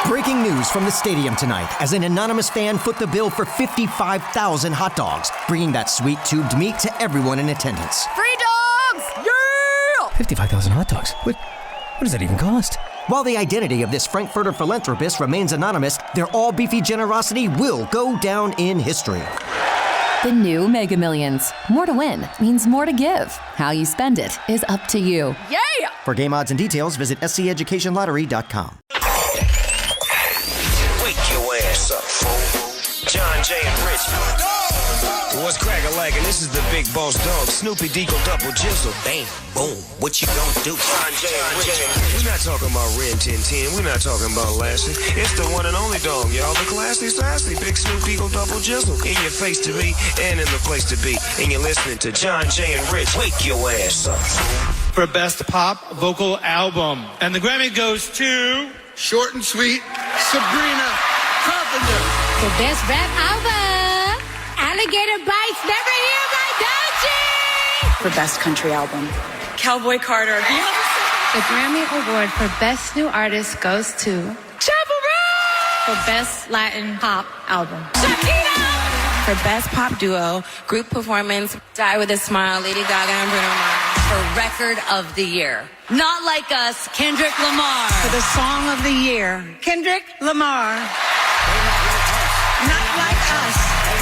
Breaking news from the stadium tonight as an anonymous fan foot the bill for 55,000 hot dogs, bringing that sweet tubed meat to everyone in attendance. Free dogs! Yeah! 55,000 hot dogs? What does that even cost? While the identity of this Frankfurter philanthropist remains anonymous, their all-beefy generosity will go down in history. The new Mega Millions. More to win means more to give. How you spend it is up to you. Yeah! For game odds and details, visit sceducationlottery.com. Wake your ass up, fool. Johnjay and Rich. What's crack-a-lackin'? This is the big boss dog, Snoopy Deagle Double Jizzle. Bang, boom, what you gonna do? Johnjay and Rich. We're not talking about Ren 1010. We're not talking about Lassie. It's the one and only dog, y'all. The classy, sassy, big Snoop Deagle Double Jizzle. In your face to be and in the place to be. And you're listening to Johnjay and Rich. Wake your ass up, fool. For Best Pop Vocal Album. And the Grammy goes to... Short and sweet, Sabrina Carpenter. For Best Rap Album, Alligator Bites Never Hear by Dolce. For Best Country Album, Cowboy Carter. The Grammy Award for Best New Artist goes to Chapel Roan. For Best Latin Pop Album, Shakira. For Best Pop Duo, Group Performance, Die With a Smile, Lady Gaga and Bruno Mars. For Record of the Year. Not Like Us, Kendrick Lamar. For the Song of the Year, Kendrick Lamar. Not Like Us.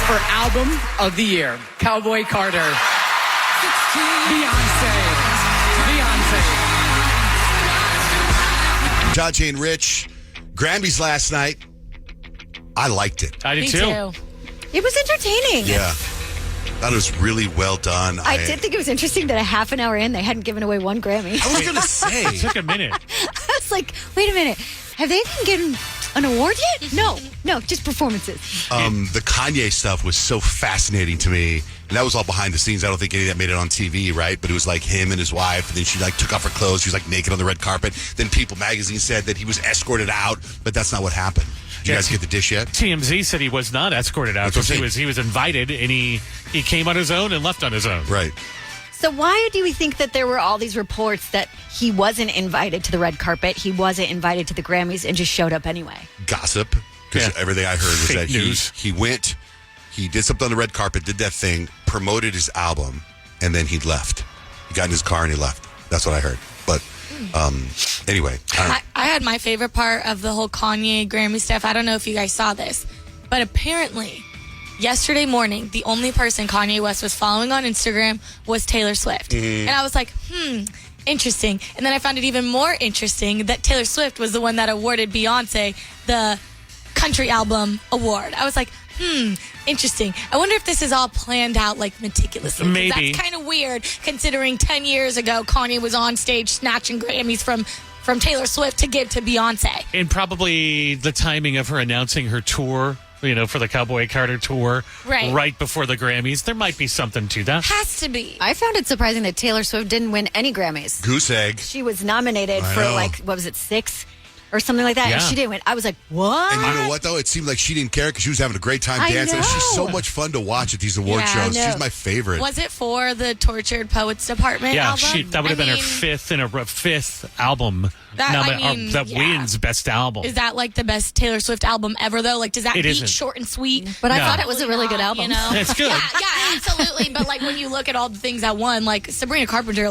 For Album of the Year, Cowboy Carter. Beyonce. Johnjay and Rich, Grammys last night. I liked it. I did too. It was entertaining. Yeah. Thought it was really well done. I did think it was interesting that a half an hour in, they hadn't given away one Grammy. I was going to say. It took a minute. I was like, wait a minute. Have they even given an award yet? No, just performances. The Kanye stuff was so fascinating to me. And that was all behind the scenes. I don't think any of that made it on TV, right? But it was like him and his wife. And then she took off her clothes. She was naked on the red carpet. Then People magazine said that he was escorted out. But that's not what happened. Did you guys get the dish yet? TMZ said he was not escorted out because he was invited and he came on his own and left on his own. Right. So why do we think that there were all these reports that he wasn't invited to the red carpet, he wasn't invited to the Grammys, and just showed up anyway? Gossip. Because everything I heard was Fake that news. he went, he did something on the red carpet, did that thing, promoted his album, and then he left. He got in his car and he left. That's what I heard. But anyway. I had my favorite part of the whole Kanye Grammy stuff. I don't know if you guys saw this, but apparently yesterday morning, the only person Kanye West was following on Instagram was Taylor Swift. And I was like, interesting. And then I found it even more interesting that Taylor Swift was the one that awarded Beyonce the Country Album Award. I was like, interesting. I wonder if this is all planned out meticulously. Maybe. That's kind of weird considering 10 years ago Kanye was on stage snatching Grammys from Taylor Swift to give to Beyonce. And probably the timing of her announcing her tour, for the Cowboy Carter tour, right before the Grammys. There might be something to that. Has to be. I found it surprising that Taylor Swift didn't win any Grammys. Goose egg. She was nominated for what was it, 6? Or something like that, and she didn't win. I was like, what? And you know what, though? It seemed like she didn't care because she was having a great time dancing. know. She's so much fun to watch at these award shows. She's my favorite. Was it for the Tortured Poets Department album? That would have been her fifth album that wins Best Album. Is that the best Taylor Swift album ever, though? Does that beat Short and Sweet? But I thought it was a really good album. It's good. Yeah, absolutely. But when you look at all the things that won, Sabrina Carpenter,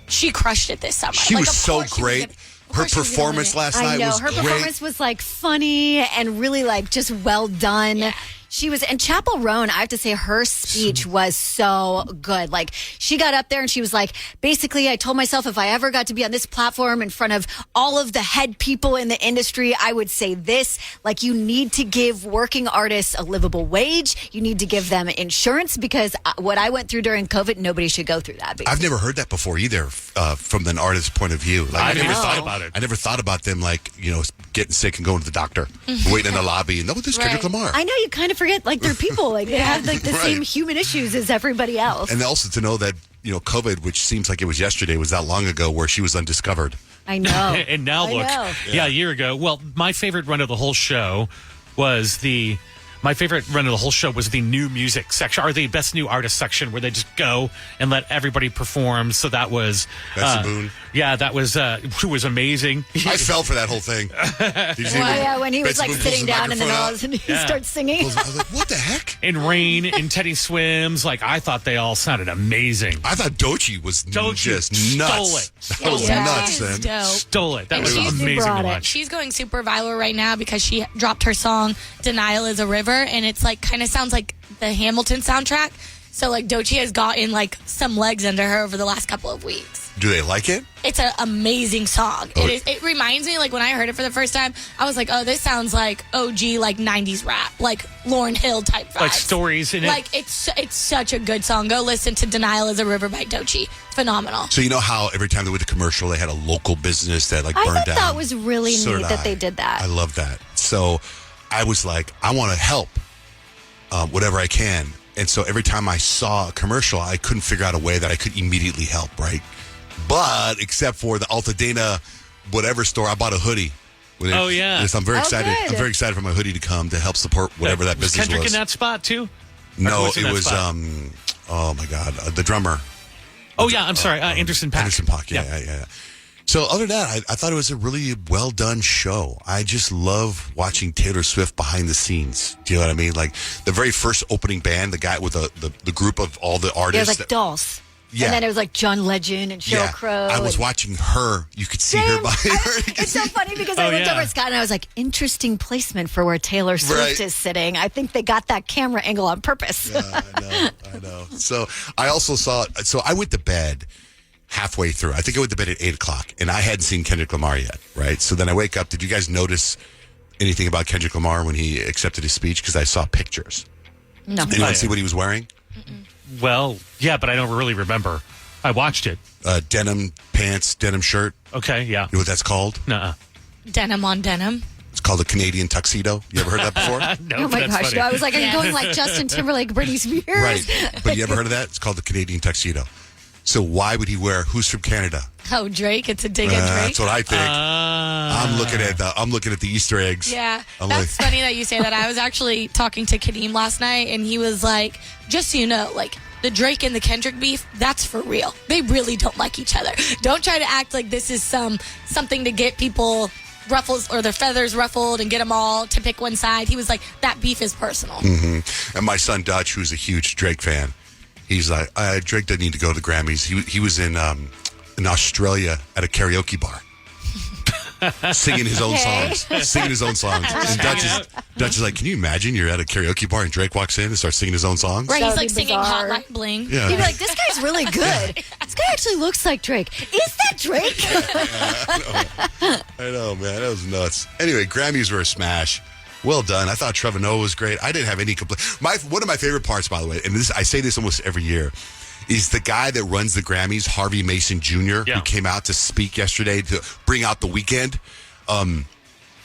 she crushed it this summer. She was so great. Her performance last night was her great. performance was funny and really just well done. Yeah. She was, and Chapel Roan, I have to say, her speech was so good. She got up there and she was basically, I told myself if I ever got to be on this platform in front of all of the head people in the industry, I would say this, you need to give working artists a livable wage. You need to give them insurance because what I went through during COVID, nobody should go through that. Basically. I've never heard that before either from an artist's point of view. I never thought about it. I never thought about them getting sick and going to the doctor, waiting in the lobby. And this is Kendrick Lamar. I know, you kind of forget they're people. They have the same human issues as everybody else. And also to know that COVID, which seems like it was yesterday, was that long ago where she was undiscovered. I know. And now look, a year ago. Well, my favorite run of the whole show was My favorite run of the whole show was the new music section, or the best new artist section, where they just go and let everybody perform. So that was Boone. Yeah, that was amazing. I fell for that whole thing. When he was like sitting down and then all of a sudden he starts singing. I was like, what the heck? And Rain and Teddy Swims, like I thought they all sounded amazing. I thought Doechii was just stole nuts. it. That was nuts, then. Dope. Stole it. That was she's amazing to watch. She's going super viral right now because she dropped her song "Denial Is a River," and it's like kind of sounds like the Hamilton soundtrack. So like Doechii has gotten like some legs under her over the last couple of weeks. Do they like it? It's an amazing song. It reminds me, like when I heard it for the first time, I was like, oh, this sounds like OG like 90s rap, like Lauryn Hill type vibes. Like stories in it. Like it's such a good song. Go listen to "Denial Is a River" by Doechii. Phenomenal. So you know how every time they went to commercial, they had a local business that like burned down. I thought that was really neat that they did that. I love that. So I was like, I want to help whatever I can. And so every time I saw a commercial, I couldn't figure out a way that I could immediately help, right? But except for the Altadena whatever store, I bought a hoodie. Oh, yeah. Yes, I'm very excited. Good. I'm very excited for my hoodie to come to help support whatever that business Kendrick was. in that spot, too? No, it was, oh, my God, the drummer. Oh, yeah, I'm sorry, Anderson .Paak. Anderson .Paak, yeah. So other than that, I thought it was a really well-done show. I just love watching Taylor Swift behind the scenes. Do you know what I mean? Like, the very first opening band, the guy with the group of all the artists. It was like dolls. Yeah. And then it was like John Legend and Sheryl Crow. I was watching her. You could see her behind her. It's so funny because I looked over at Scott and I was like, interesting placement for where Taylor Swift is sitting. I think they got that camera angle on purpose. Yeah, I know. So I also so I went to bed halfway through. I think I went to bed at 8 o'clock, and I hadn't seen Kendrick Lamar yet, right? So then I wake up. Did you guys notice anything about Kendrick Lamar when he accepted his speech? Because I saw pictures. No. Anyone see what he was wearing? Well, yeah, but I don't really remember. I watched it. Denim pants, denim shirt. Okay, yeah. You know what that's called? Nuh-uh. Denim on denim. It's called a Canadian tuxedo. You ever heard that before? No, oh my gosh! No, I was like, are you going like Justin Timberlake, Britney Spears? Right. But you ever heard of that? It's called the Canadian tuxedo. So why would he wear? Who's from Canada? Oh, Drake. It's a dig at Drake. That's what I think. I'm looking at the Easter eggs. Yeah, that's funny that you say that. I was actually talking to Kadeem last night, and he was like, just so you know, like, the Drake and the Kendrick beef, that's for real. They really don't like each other. Don't try to act like this is something to get people ruffles or their feathers ruffled and get them all to pick one side. He was like, that beef is personal. Mm-hmm. And my son Dutch, who's a huge Drake fan, he's like, Drake doesn't need to go to the Grammys. He was in Australia at a karaoke bar. Singing his own songs. And Dutch is like, can you imagine you're at a karaoke bar and Drake walks in and starts singing his own songs? Right, he's like singing Hotline Bling. Yeah. He'd be like, this guy's really good. This guy actually looks like Drake. Is that Drake? I know, man. That was nuts. Anyway, Grammys were a smash. Well done. I thought Trevor Noah was great. I didn't have any complaint. One of my favorite parts, by the way, and I say this almost every year, is the guy that runs the Grammys, Harvey Mason Jr., who came out to speak yesterday to bring out the weekend.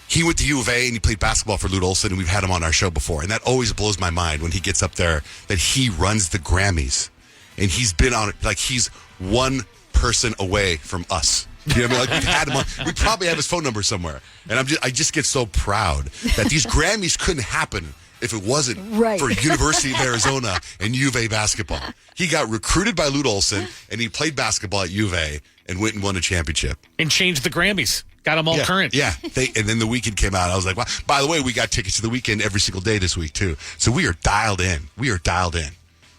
He went to U of A and he played basketball for Lute Olson, and we've had him on our show before. And that always blows my mind when he gets up there that he runs the Grammys. And he's been on it, like he's one person away from us. You know what I mean? Like we've had him on. We probably have his phone number somewhere. And I just get so proud that these Grammys couldn't happen if it wasn't for University of Arizona and U of A basketball. He got recruited by Lute Olson, and he played basketball at U of A and went and won a championship. And changed the Grammys. Got them all current. Yeah. And then the weekend came out. I was like, wow. By the way, we got tickets to the weekend every single day this week, too. So we are dialed in.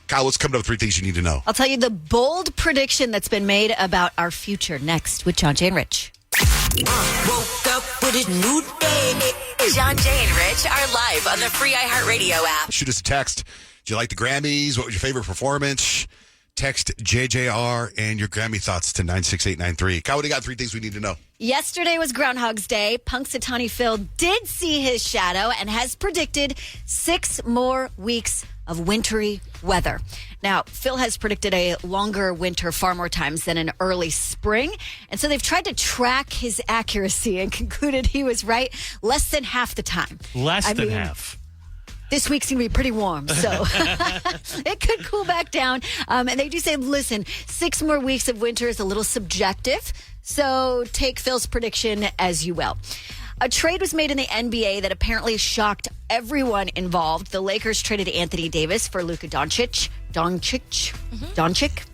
Kyle, what's coming up? 3 things you need to know. I'll tell you the bold prediction that's been made about our future next with Johnjay and Rich. Woke up with a new day. Johnjay and Rich are live on the free iHeartRadio app. Shoot us a text. Do you like the Grammys? What was your favorite performance? Text JJR and your Grammy thoughts to 96893. Kyle, what do you got? 3 things we need to know. Yesterday was Groundhog's Day. Punxsutawney Phil did see his shadow and has predicted 6 more weeks of wintry weather. Now, Phil has predicted a longer winter far more times than an early spring. And so they've tried to track his accuracy and concluded he was right less than half the time. Less than half. This week's going to be pretty warm, so it could cool back down. And they do say, listen, 6 more weeks of winter is a little subjective, so take Phil's prediction as you will. A trade was made in the NBA that apparently shocked everyone involved. The Lakers traded Anthony Davis for Luka Doncic. Doncic?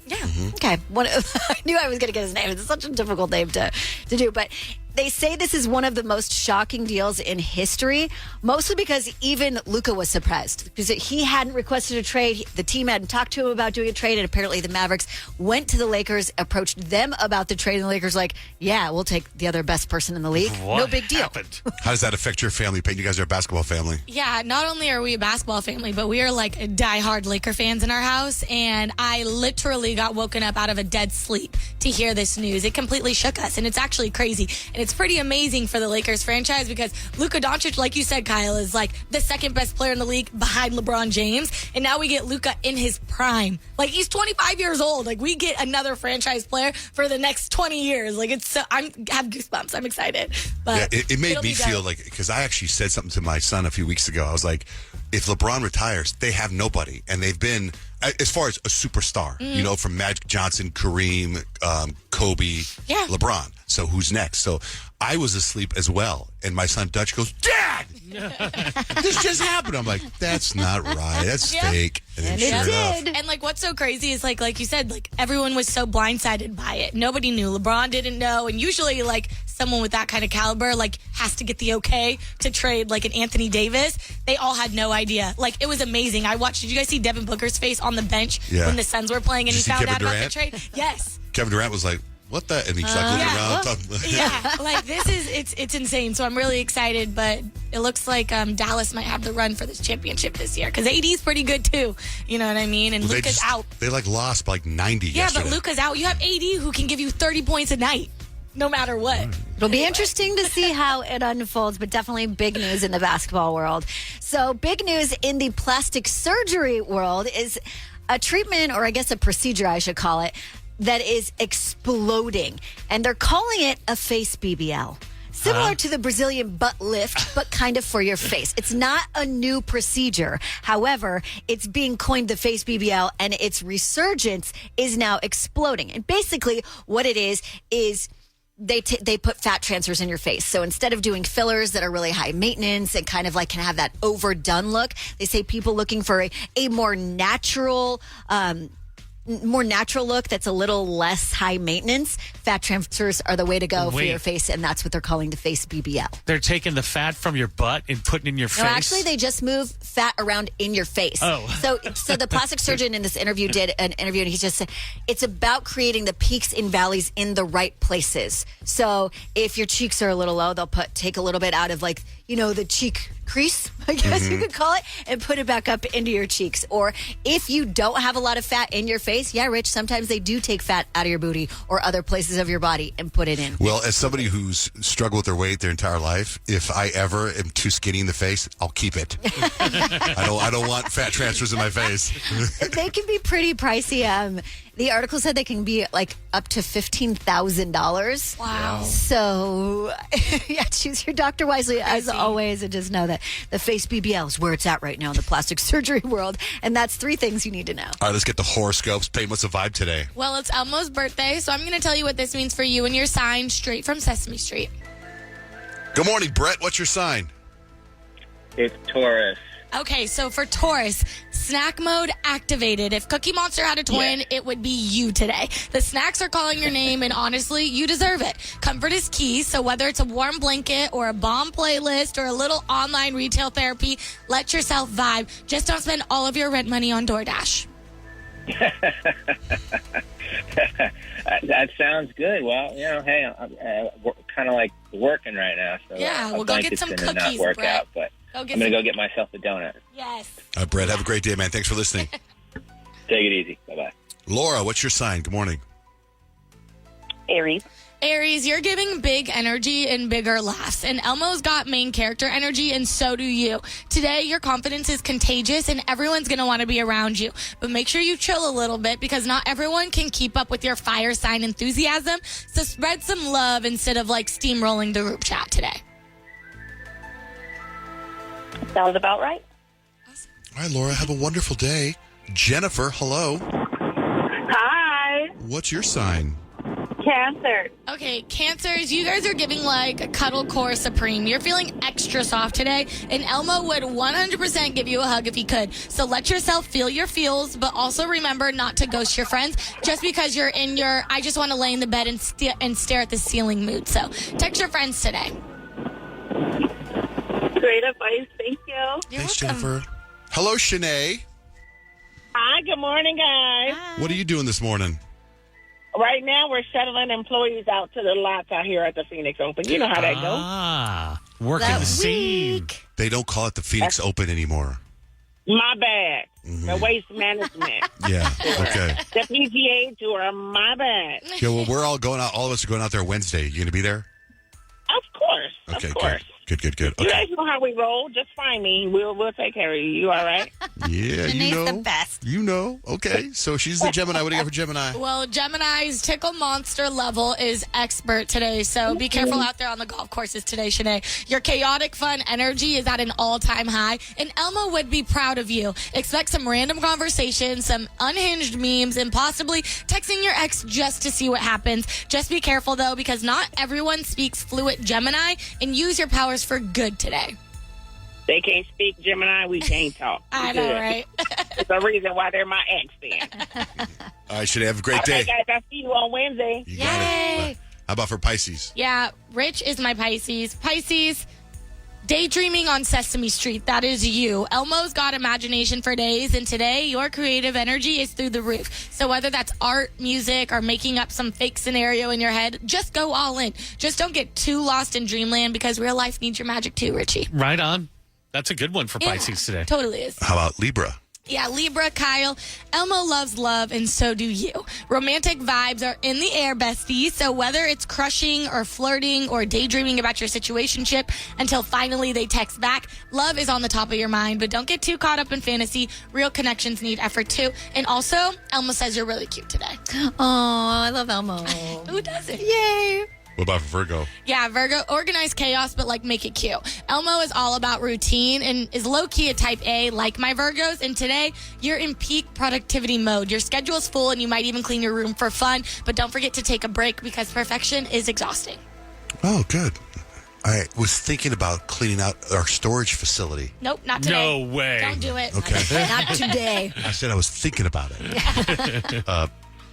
Yeah. Okay. I knew I was going to get his name. It's such a difficult name to do. But they say this is one of the most shocking deals in history, mostly because even Luka was surprised because he hadn't requested a trade. The team hadn't talked to him about doing a trade, and apparently the Mavericks went to the Lakers, approached them about the trade, and the Lakers were like, yeah, we'll take the other best person in the league. What no big deal. happened? How does that affect your family, Payton? You guys are a basketball family. Yeah, not only are we a basketball family, but we are like diehard Laker fans in our house. And I literally got woken up out of a dead sleep to hear this news. It completely shook us, and it's actually crazy. And it's pretty amazing for the Lakers franchise because Luka Doncic, like you said, Kyle, is like the second best player in the league behind LeBron James. And now we get Luka in his prime. Like, he's 25 years old. Like, we get another franchise player for the next 20 years. Like, I have goosebumps. I'm excited. But yeah, it made me feel like, because I actually said something to my son a few weeks ago. I was like, if LeBron retires, they have nobody. And they've been, as far as a superstar, you know, from Magic Johnson, Kareem, Kobe, LeBron. So who's next? So I was asleep as well. And my son Dutch goes, Dad! This just happened. I'm like, that's not right. That's fake. And then sure enough. And like, what's so crazy is like you said, like everyone was so blindsided by it. Nobody knew. LeBron didn't know. And usually like someone with that kind of caliber like has to get the okay to trade like an Anthony Davis. They all had no idea. Like, it was amazing. Did you guys see Devin Booker's face on the bench when the Suns were playing and he found out about the trade? Yes. Kevin Durant was like, what the? And he's like looking around. Yeah, like it's insane. So I'm really excited, but it looks like Dallas might have the run for this championship this year because AD's pretty good too. You know what I mean? And Luka's out. They like lost by like 90 yesterday. But Luka's out. You have AD who can give you 30 points a night, no matter what. It'll be interesting to see how it unfolds, but definitely big news in the basketball world. So big news in the plastic surgery world is a treatment, or I guess a procedure I should call it, that is exploding. And they're calling it a face BBL. Similar to the Brazilian butt lift, but kind of for your face. It's not a new procedure. However, it's being coined the face BBL, and its resurgence is now exploding. And basically what it is they put fat transfers in your face. So instead of doing fillers that are really high maintenance and kind of like can have that overdone look, they say people looking for a more natural look that's a little less high maintenance, fat transfers are the way to go for your face, and that's what they're calling the face BBL. They're taking the fat from your butt and putting it in your face? No, actually, they just move fat around in your face. Oh. So the plastic surgeon in this interview did an interview, and he just said it's about creating the peaks and valleys in the right places. So if your cheeks are a little low, they'll take a little bit out of like, you know, the cheek crease, I guess you could call it, and put it back up into your cheeks. Or if you don't have a lot of fat in your face, Rich, sometimes they do take fat out of your booty or other places of your body and put it in. Well, as somebody who's struggled with their weight their entire life, if I ever am too skinny in the face, I'll keep it. I don't want fat transfers in my face. They can be pretty pricey. The article said they can be like up to $15,000. Wow. So, yeah, choose your doctor wisely as always, and just know that the face BBL is where it's at right now in the plastic surgery world. And that's 3 things you need to know. All right, let's get the horoscopes. Payton, what's the vibe today? Well, it's Elmo's birthday, so I'm going to tell you what this means for you and your sign straight from Sesame Street. Good morning, Brett. What's your sign? It's Taurus. Okay, so for Taurus, snack mode activated. If Cookie Monster had a twin, it would be you today. The snacks are calling your name, and honestly, you deserve it. Comfort is key, so whether it's a warm blanket or a bomb playlist or a little online retail therapy, let yourself vibe. Just don't spend all of your rent money on DoorDash. That sounds good. Well, you know, hey, I'm kind of like working right now, so we'll go get some cookies, not work Brett. out, but I'm going to go get myself a donut. Yes. Brett, have a great day, man. Thanks for listening. Take it easy. Bye-bye. Laura, what's your sign? Good morning. Aries. Aries, you're giving big energy and bigger laughs. And Elmo's got main character energy, and so do you. Today, your confidence is contagious, and everyone's going to want to be around you. But make sure you chill a little bit, because not everyone can keep up with your fire sign enthusiasm. So spread some love instead of, like, steamrolling the group chat today. Sounds about right. Awesome. All right, Laura, have a wonderful day. Jennifer, hello. Hi. What's your sign? Cancer. Okay, Cancers, you guys are giving like a cuddle core supreme. You're feeling extra soft today, and Elmo would 100% give you a hug if he could. So let yourself feel your feels, but also remember not to ghost your friends just because you're in your I just want to lay in the bed and stare at the ceiling mood. So text your friends today. Great advice. Thank you. Thanks, Jennifer. Hello, Shanae. Hi, good morning, guys. What are you doing this morning? Right now, we're shuttling employees out to the lots out here at the Phoenix Open. You know how that goes. Working the scene. They don't call it the Phoenix Open anymore. My bad. The waste management. Yeah, okay. The PGA Tour, my bad. Yeah, well, we're all going out. All of us are going out there Wednesday. You going to be there? Of course. Okay, of course. Good. You Okay. guys know how we roll. Just find me. We'll take care of you. You all right? Yeah, you know. the best. You know. Okay, so she's the Gemini. What do you got for Gemini? Well, Gemini's tickle monster level is expert today, so be careful out there on the golf courses today, Shanae. Your chaotic fun energy is at an all-time high, and Elmo would be proud of you. Expect some random conversations, some unhinged memes, and possibly texting your ex just to see what happens. Just be careful, though, because not everyone speaks fluent Gemini, and use your powers for good today. They can't speak Gemini. We can't talk. I know, right? There's a reason why they're my ex then. All right, should have a great day. Okay, guys, I'll see you on Wednesday. You got it. How about for Pisces? Yeah, Rich is my Pisces. Pisces, daydreaming on Sesame Street. That is you. Elmo's got imagination for days, and today your creative energy is through the roof. So whether that's art, music, or making up some fake scenario in your head, just go all in. Just don't get too lost in dreamland because real life needs your magic too, Richie. Right on. That's a good one for Pisces today. Totally is. How about Libra? Yeah, Libra, Kyle. Elmo loves love, and so do you. Romantic vibes are in the air, besties. So whether it's crushing or flirting or daydreaming about your situationship until finally they text back, love is on the top of your mind. But don't get too caught up in fantasy. Real connections need effort, too. And also, Elmo says you're really cute today. Oh, I love Elmo. Who doesn't? Yay. What about for Virgo? Yeah, Virgo, organize chaos, but like make it cute. Elmo is all about routine and is low-key a type A like my Virgos. And today, you're in peak productivity mode. Your schedule's full and you might even clean your room for fun. But don't forget to take a break because perfection is exhausting. Oh, good. I was thinking about cleaning out our storage facility. Nope, not today. No way. Don't do it. Okay. Not today. I said I was thinking about it.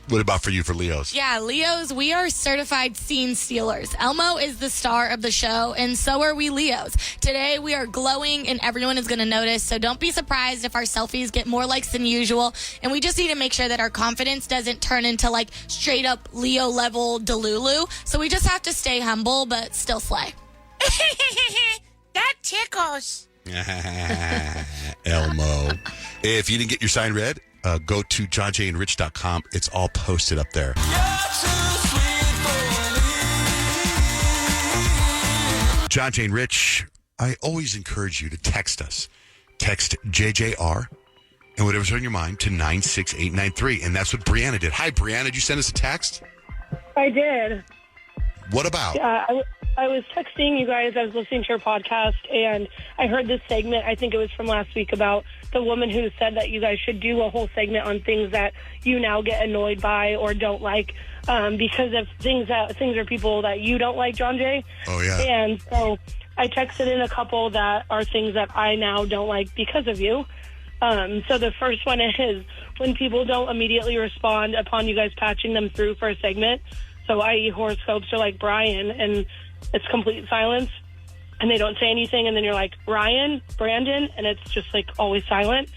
What about for you for Leos? Yeah, Leos, we are certified scene stealers. Elmo is the star of the show, and so are we Leos. Today, we are glowing, and everyone is going to notice, so don't be surprised if our selfies get more likes than usual, and we just need to make sure that our confidence doesn't turn into, like, straight-up Leo-level Delulu, so we just have to stay humble, but still slay. That tickles. Elmo. If you didn't get your sign read, go to johnjayandrich.com. It's all posted up there. Johnjay and Rich, I always encourage you to text us. Text JJR and whatever's on your mind to 96893. And that's what Brianna did. Hi, Brianna. Did you send us a text? I did. What about? Yeah, I was texting you guys. I was listening to your podcast, and I heard this segment. I think it was from last week about the woman who said that you guys should do a whole segment on things that you now get annoyed by or don't like because of things are people that you don't like, Johnjay. Oh, yeah. And so I texted in a couple that are things that I now don't like because of you. So the first one is when people don't immediately respond upon you guys patching them through for a segment. So i.e. horoscopes are like Brian, and it's complete silence, and they don't say anything, and then you're like, Ryan, Brandon, and it's just like always silent.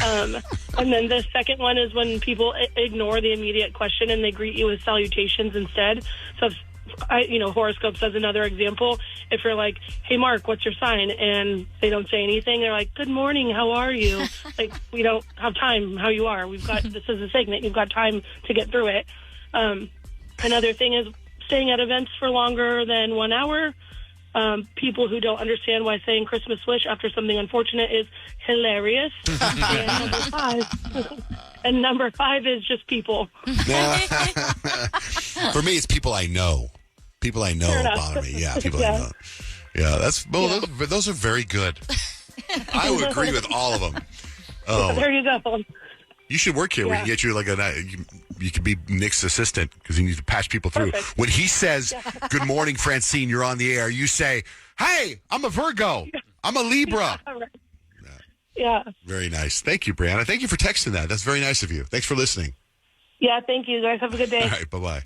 And then the second one is when people ignore the immediate question and they greet you with salutations instead. So horoscopes as another example. If you're like, hey, Mark, what's your sign? And they don't say anything, they're like, good morning, how are you? Like, we don't have time, how you are. This is a segment, you've got time to get through it. Another thing is staying at events for longer than 1 hour. People who don't understand why saying Christmas wish after something unfortunate is hilarious. And number five is just people. For me, it's people I know. People I know bother me. Yeah, people I know. Yeah, those are very good. I would agree with all of them. There you go. You should work here. We can get you like You could be Nick's assistant because he needs to patch people through. Perfect. When he says, "Good morning, Francine, you're on the air," you say, "Hey, I'm a Virgo. I'm a Libra." Yeah. Very nice. Thank you, Brianna. Thank you for texting that. That's very nice of you. Thanks for listening. Yeah, thank you, guys. Have a good day. All right, bye-bye.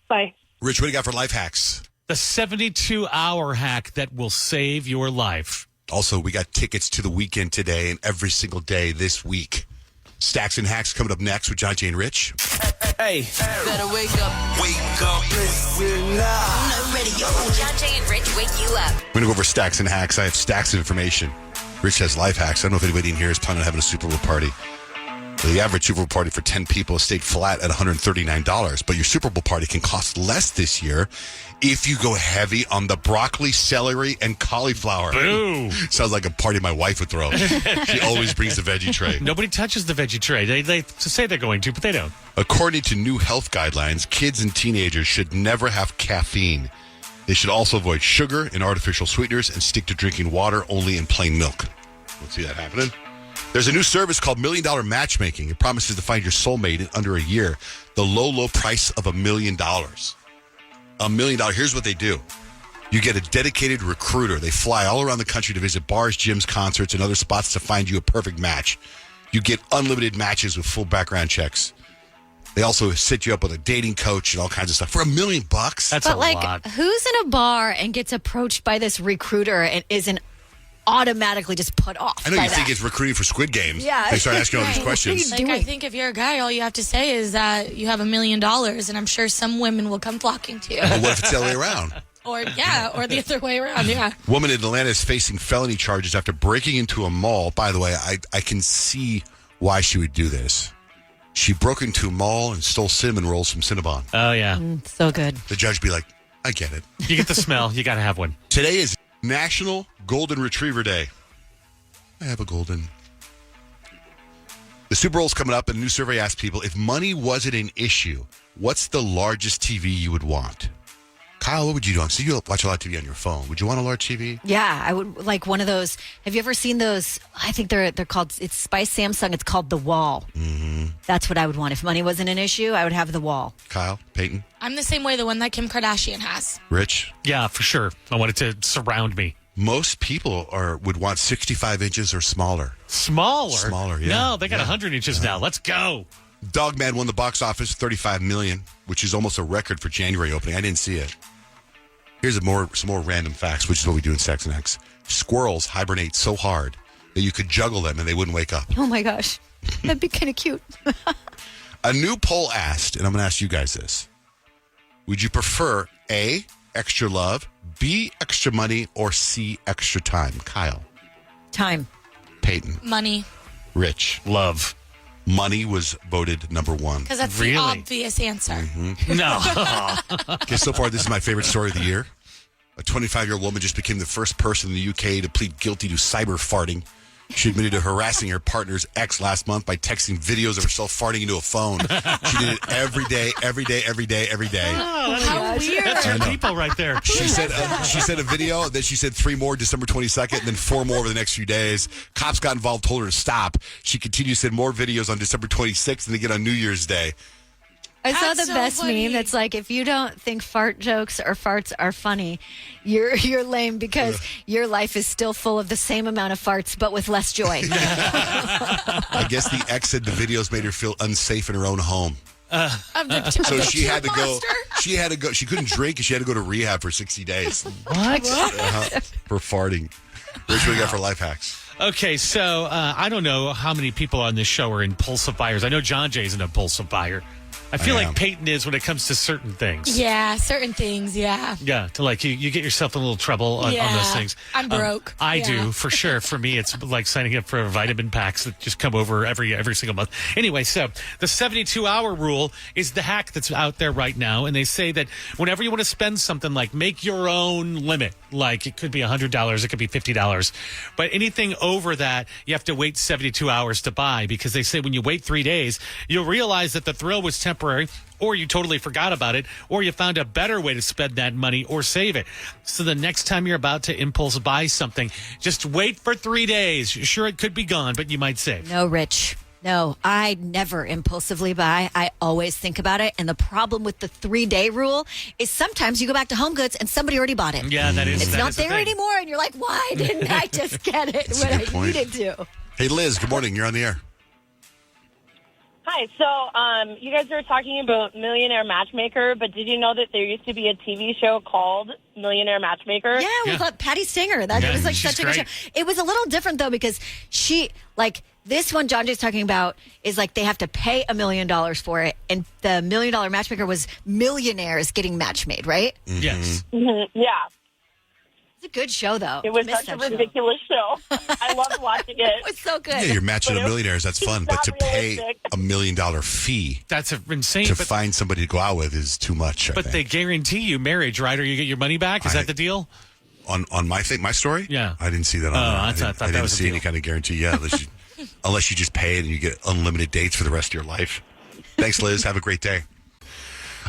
Bye. Rich, what do you got for life hacks? The 72-hour hack that will save your life. Also, we got tickets to the weekend today and every single day this week. Stacks and Hacks coming up next with Johnjay and Rich. Hey, better wake up. Wake up. Listen On the radio. Johnjay and Rich wake you up. We're going to go over Stacks and Hacks. I have stacks of information. Rich has life hacks. I don't know if anybody in here is planning on having a Super Bowl party. The average Super Bowl party for 10 people has stayed flat at $139. But your Super Bowl party can cost less this year if you go heavy on the broccoli, celery, and cauliflower. Boo! Sounds like a party my wife would throw. She always brings the veggie tray. Nobody touches the veggie tray. They say they're going to, but they don't. According to new health guidelines, kids and teenagers should never have caffeine. They should also avoid sugar and artificial sweeteners and stick to drinking water only and plain milk. Let's see that happening. There's a new service called $1 Million Matchmaking. It promises to find your soulmate in under a year. The low price of $1 million. $1 million. Here's what they do. You get a dedicated recruiter. They fly all around the country to visit bars, gyms, concerts, and other spots to find you a perfect match. You get unlimited matches with full background checks. They also set you up with a dating coach and all kinds of stuff for $1 million. That's but a like, lot. who's in a bar and gets approached by this recruiter and isn't automatically just put off? I know by you that? think it's recruiting for Squid Games. Yeah. They start asking all these questions. Like, I think if you're a guy, all you have to say is that you have $1 million, and I'm sure some women will come flocking to you. But what if it's the other way around? Or the other way around, yeah. Woman in Atlanta is facing felony charges after breaking into a mall. By the way, I can see why she would do this. She broke into a mall and stole cinnamon rolls from Cinnabon. Oh, yeah. So good. The judge be like, I get it. You get the smell. You got to have one. Today is National Golden Retriever Day. I have a golden. The Super Bowl's coming up, and a new survey asked people, if money wasn't an issue, what's the largest TV you would want? Kyle, what would you do? So you watch a lot of TV on your phone. Would you want a large TV? Yeah, I would like one of those. Have you ever seen those? I think they're called, it's by Samsung. It's called The Wall. Mm-hmm. That's what I would want. If money wasn't an issue, I would have The Wall. Kyle, Payton? I'm the same way, the one that Kim Kardashian has. Rich? Yeah, for sure. I want it to surround me. Most people would want 65 inches or smaller. Smaller? Smaller, yeah. No, they got 100 inches now. Let's go. Dogman won the box office, $35 million, which is almost a record for January opening. I didn't see it. Here's some more random facts, which is what we do in Sex and X. Squirrels hibernate so hard that you could juggle them and they wouldn't wake up. Oh, my gosh. That'd be kind of cute. A new poll asked, and I'm going to ask you guys this. Would you prefer A, extra love, B, extra money, or C, extra time? Kyle. Time. Payton. Money. Rich. Love. Money was voted number one. Because that's Really? the obvious answer. Mm-hmm. No. Okay, so far, this is my favorite story of the year. A 25-year-old woman just became the first person in the UK to plead guilty to cyber farting. She admitted to harassing her partner's ex last month by texting videos of herself farting into a phone. She did it every day. Oh, How weird. That's your people right there. She said a video, then she said 3 more December 22nd, and then 4 more over the next few days. Cops got involved, told her to stop. She continued to send more videos on December 26th and again on New Year's Day. I saw That's the so best funny. meme that's like, if you don't think fart jokes or farts are funny, you're lame because your life is still full of the same amount of farts but with less joy. I guess the ex said the videos made her feel unsafe in her own home. So she had to go. She had to go. She couldn't drink, and she had to go to rehab for 60 days. What? For farting. Rich, what do you got for life hacks? Okay, so I don't know how many people on this show are impulsive buyers. I know Johnjay's an impulsive buyer. I feel like Payton is when it comes to certain things. Yeah, certain things, yeah. Yeah, to like you get yourself in a little trouble on those things. I'm broke. I do, for sure. For me, it's like signing up for vitamin packs that just come over every single month. Anyway, so the 72-hour rule is the hack that's out there right now. And they say that whenever you want to spend something, like make your own limit. Like it could be $100, it could be $50. But anything over that, you have to wait 72 hours to buy, because they say when you wait 3 days, you'll realize that the thrill was temporary, or you totally forgot about it, or you found a better way to spend that money or save it. So the next time you're about to impulse buy something, just wait for 3 days. Sure, it could be gone, but you might save. No, Rich. No, I never impulsively buy. I always think about it. And the problem with the 3-day rule is sometimes you go back to Home Goods and somebody already bought it. Yeah, that is. It's that not is the there thing. anymore. And you're like, why didn't I just get it That's a when good I point. needed to? Hey, Liz, good morning. You're on the air. Hi. So, you guys were talking about Millionaire Matchmaker, but did you know that there used to be a TV show called Millionaire Matchmaker? Yeah, with Patty Singer. That Yeah, was like she's such a good great. show. It was a little different though because this one John Jay's talking about is like they have to pay $1 million for it, and the $1 million matchmaker was millionaires getting match made, right? Yes. Mm-hmm. Yeah. It's a good show though. It was Missed such a that show. ridiculous show. I loved watching it. It was so good. Yeah, you're matching a millionaires. That's fun. But to pay $1 million fee That's insane. to but find somebody to go out with is too much. I but think. they guarantee you marriage, right? Or you get your money back? Is that the deal? on my my story? Yeah. I didn't see that on Oh, there. I thought that didn't was a see any deal. kind of guarantee. Yeah, unless you just pay it and you get unlimited dates for the rest of your life. Thanks, Liz. Have a great day.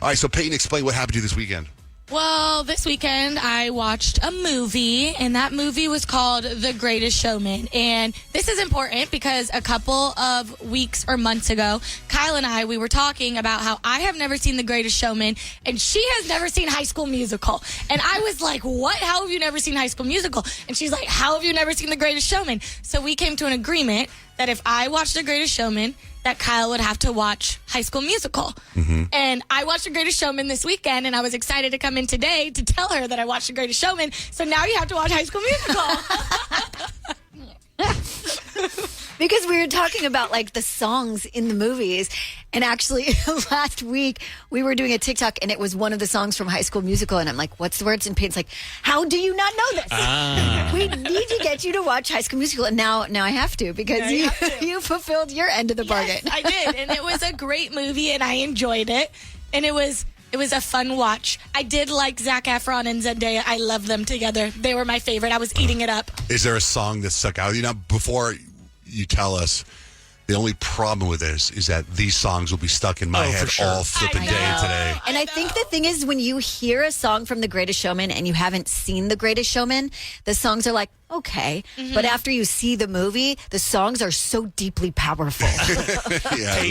All right, so Payton, explain what happened to you this weekend. Well, this weekend I watched a movie, and that movie was called The Greatest Showman. And this is important because a couple of weeks or months ago, Kyle and I, we were talking about how I have never seen The Greatest Showman, and she has never seen High School Musical. And I was like, what? How have you never seen High School Musical? And she's like, how have you never seen The Greatest Showman? So we came to an agreement that if I watched The Greatest Showman, that Kyle would have to watch High School Musical. Mm-hmm. And I watched The Greatest Showman this weekend, and I was excited to come in today to tell her that I watched The Greatest Showman. So now you have to watch High School Musical. Because we were talking about like the songs in the movies, and actually last week we were doing a TikTok and it was one of the songs from High School Musical, and I'm like, what's the words? And Payton's like, how do you not know this? We need to get you to watch High School Musical, and now I have to because you fulfilled your end of the bargain. Yes, I did, and it was a great movie, and I enjoyed it, and it was a fun watch. I did like Zac Efron and Zendaya. I love them together. They were my favorite. I was eating it up. Is there a song that stuck out? You know, before you tell us, the only problem with this is that these songs will be stuck in my head all flipping day today. And I think the thing is, when you hear a song from The Greatest Showman and you haven't seen The Greatest Showman, the songs are like, okay. Mm-hmm. But after you see the movie, the songs are so deeply powerful. Yeah, Hey,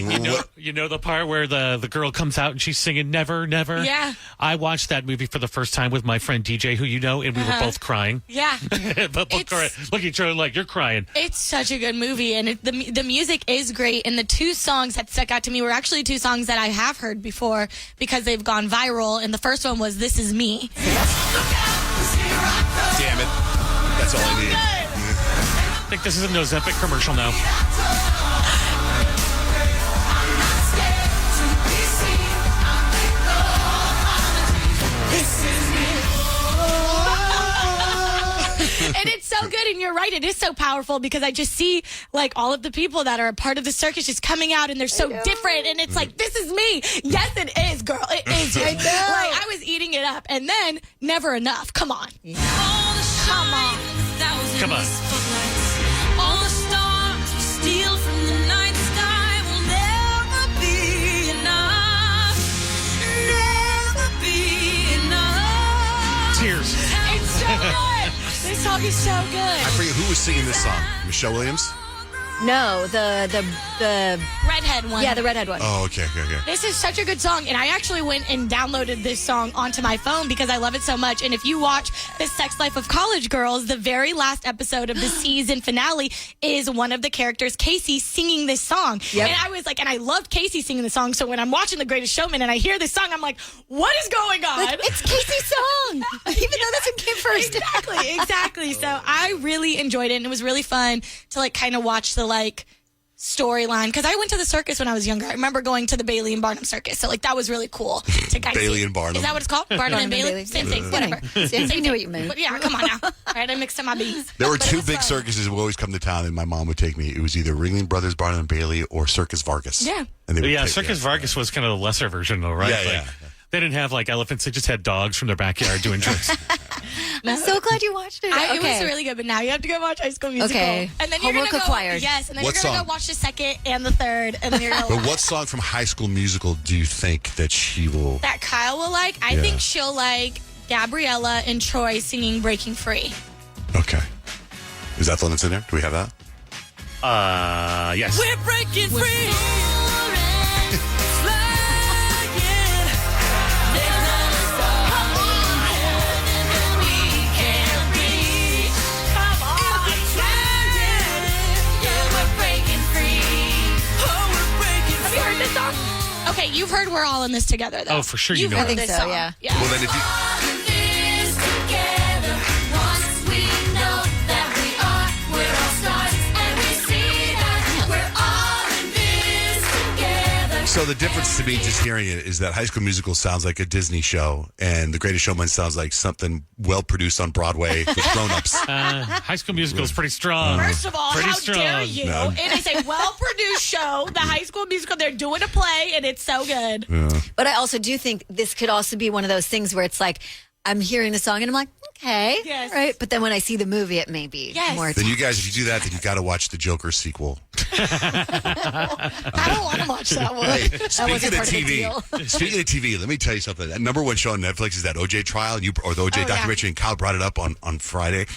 you know the part where the girl comes out and she's singing Never, Never? Yeah. I watched that movie for the first time with my friend DJ, who you know, and we were both crying. Yeah. Both crying. Look at each other like, you're crying. It's such a good movie, and the music is great. And the two songs that stuck out to me were actually two songs that I have heard before because they've gone viral. And the first one was This Is Me. Damn it. That's all I need. I think this is an Ozempic commercial now. And it's so good, and you're right, it is so powerful because I just see like all of the people that are a part of the circus just coming out, and they're so different, and it's like, this is me. Yes, it is, girl. It is. I know. Like, I was eating it up, and then Never Enough. Come on. Yeah. Come on. Come on. All the stars we steal from the night sky will never be enough. Never be enough. Tears. It's so good. This song is so good. I forget who was singing this song. Michelle Williams? No, the Redhead one. yeah, the redhead one. Oh, okay. This is such a good song, and I actually went and downloaded this song onto my phone because I love it so much. And if you watch The Sex Life of College Girls, the very last episode of the season finale is one of the characters, Casey, singing this song. Yep. And I was like, and I loved Casey singing the song, so when I'm watching The Greatest Showman and I hear this song, I'm like, what is going on? Like, it's Casey's song, even though this one came first. Exactly. So I really enjoyed it, and it was really fun to like kind of watch the like storyline because I went to the circus when I was younger. I remember going to the Bailey and Barnum circus, so like that was really cool to kind of Bailey see. and Barnum. Is that what it's called? Barnum and Bailey? Same thing. Whatever. Same thing. Knew what you meant. But yeah, come on now. All right, I mixed up my beats. There were But it two was big fun. circuses that would always come to town, and my mom would take me. It was either Ringling Brothers, Barnum and Bailey, or Circus Vargas. Yeah. And they would Yeah, take- Circus Vargas was kind of the lesser version, though, right? Yeah, Like, they didn't have like elephants; they just had dogs from their backyard doing tricks. I'm so glad you watched it. It was really good, but now you have to go watch High School Musical. Okay. And then you're Homework gonna go, acquired. Yes, and then What you're going to song? go watch the second and the third, and then you're going to But what song from High School Musical do you think that she will? that Kyle will like. I Yeah. think she'll like Gabriella and Troy singing Breaking Free. Okay. Is that the one that's in there? Do we have that? Yes. We're breaking free. Okay, you've heard We're All in This Together, though. Oh, for sure you You've know heard it. this I think so, song. yeah. Well, then if you... So the difference to me just hearing it is that High School Musical sounds like a Disney show, and The Greatest Showman sounds like something well produced on Broadway with grown-ups. High School Musical is pretty strong. First of all, pretty how strong. dare you? No. It is a well-produced show, the High School Musical. They're doing a play, and it's so good. But I also do think this could also be one of those things where it's like, I'm hearing the song and I'm like, okay, Yes. right. But then when I see the movie, it may be more. Then you guys, if you do that, then you got to watch the Joker sequel. I don't want to watch that one. Hey, That speaking wasn't of part of the deal. speaking of TV, let me tell you something. That number one show on Netflix is that OJ trial, or the OJ documentary, and Kyle brought it up on Friday.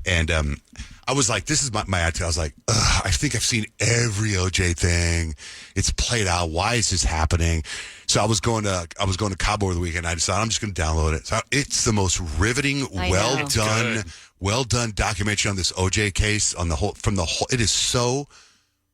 And I was like, this is my attitude. I was like, ugh, I think I've seen every OJ thing. It's played out. Why is this happening? So I was going to Cabo over the weekend. I decided I'm just going to download it. So it's the most riveting, well done documentary on this OJ case. It is so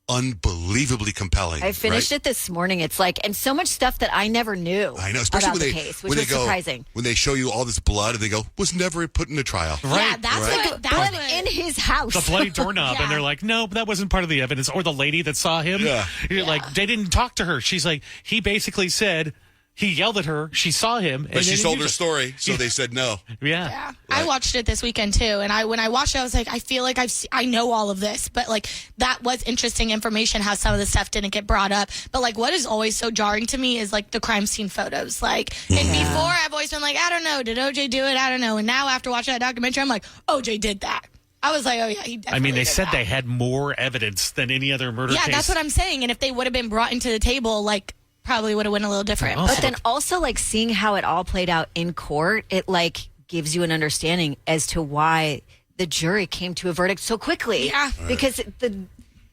unbelievably compelling. I finished it this morning. It's like, and so much stuff that I never knew. I know, especially about when the they case, which when was they go surprising. when they show you all this blood and they go was never put in a trial. Yeah, that's Blood in his house. The bloody doorknob, and they're like, no, that wasn't part of the evidence. Or the lady that saw him, like they didn't talk to her. She's like, he basically said he yelled at her. She saw him, But she told her story, so they said no. Yeah. I watched it this weekend too, and when I watched it, I was like, I feel like I know all of this, but like that was interesting information how some of the stuff didn't get brought up. But like what is always so jarring to me is like the crime scene photos. Like, and before I've always been like, I don't know, did OJ do it? I don't know. And now after watching that documentary, I'm like, OJ did that. I was like, oh yeah, he definitely they did said that. they had more evidence than any other murder case. Yeah, that's what I'm saying. And if they would have been brought into the table, like probably would have went a little different. But then also like seeing how it all played out in court, it like gives you an understanding as to why the jury came to a verdict so quickly. Yeah. Because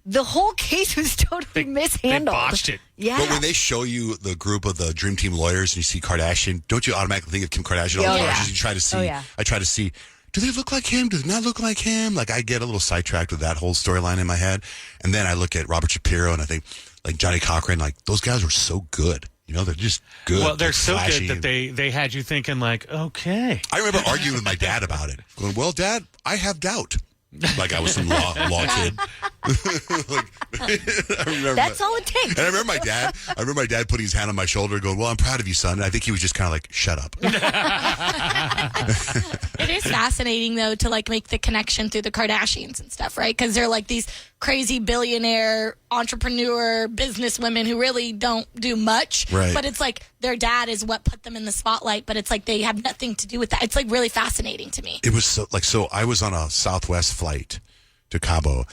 the whole case was totally mishandled. They botched it. Yeah. But when they show you the group of the Dream Team lawyers and you see Kardashian, don't you automatically think of Kim Kardashian? All the charges you try to see. I try to see, do they look like him? Do they not look like him? Like I get a little sidetracked with that whole storyline in my head. And then I look at Robert Shapiro and I think, like Johnny Cochran, like those guys were so good. You know, they're just good. Well, they're like, so flashy good that they had you thinking like, okay. I remember arguing with my dad about it. Going, well, Dad, I have doubt. Like I was some law kid. I remember That's all it takes. And I remember my dad putting his hand on my shoulder going, well, I'm proud of you, son. And I think he was just kind of like, shut up. It is fascinating, though, to like make the connection through the Kardashians and stuff, right? Because they're like these crazy billionaire entrepreneur businesswomen who really don't do much. Right. But it's like their dad is what put them in the spotlight, but it's like they have nothing to do with that. It's like really fascinating to me. It was so I was on a Southwest flight to Cabo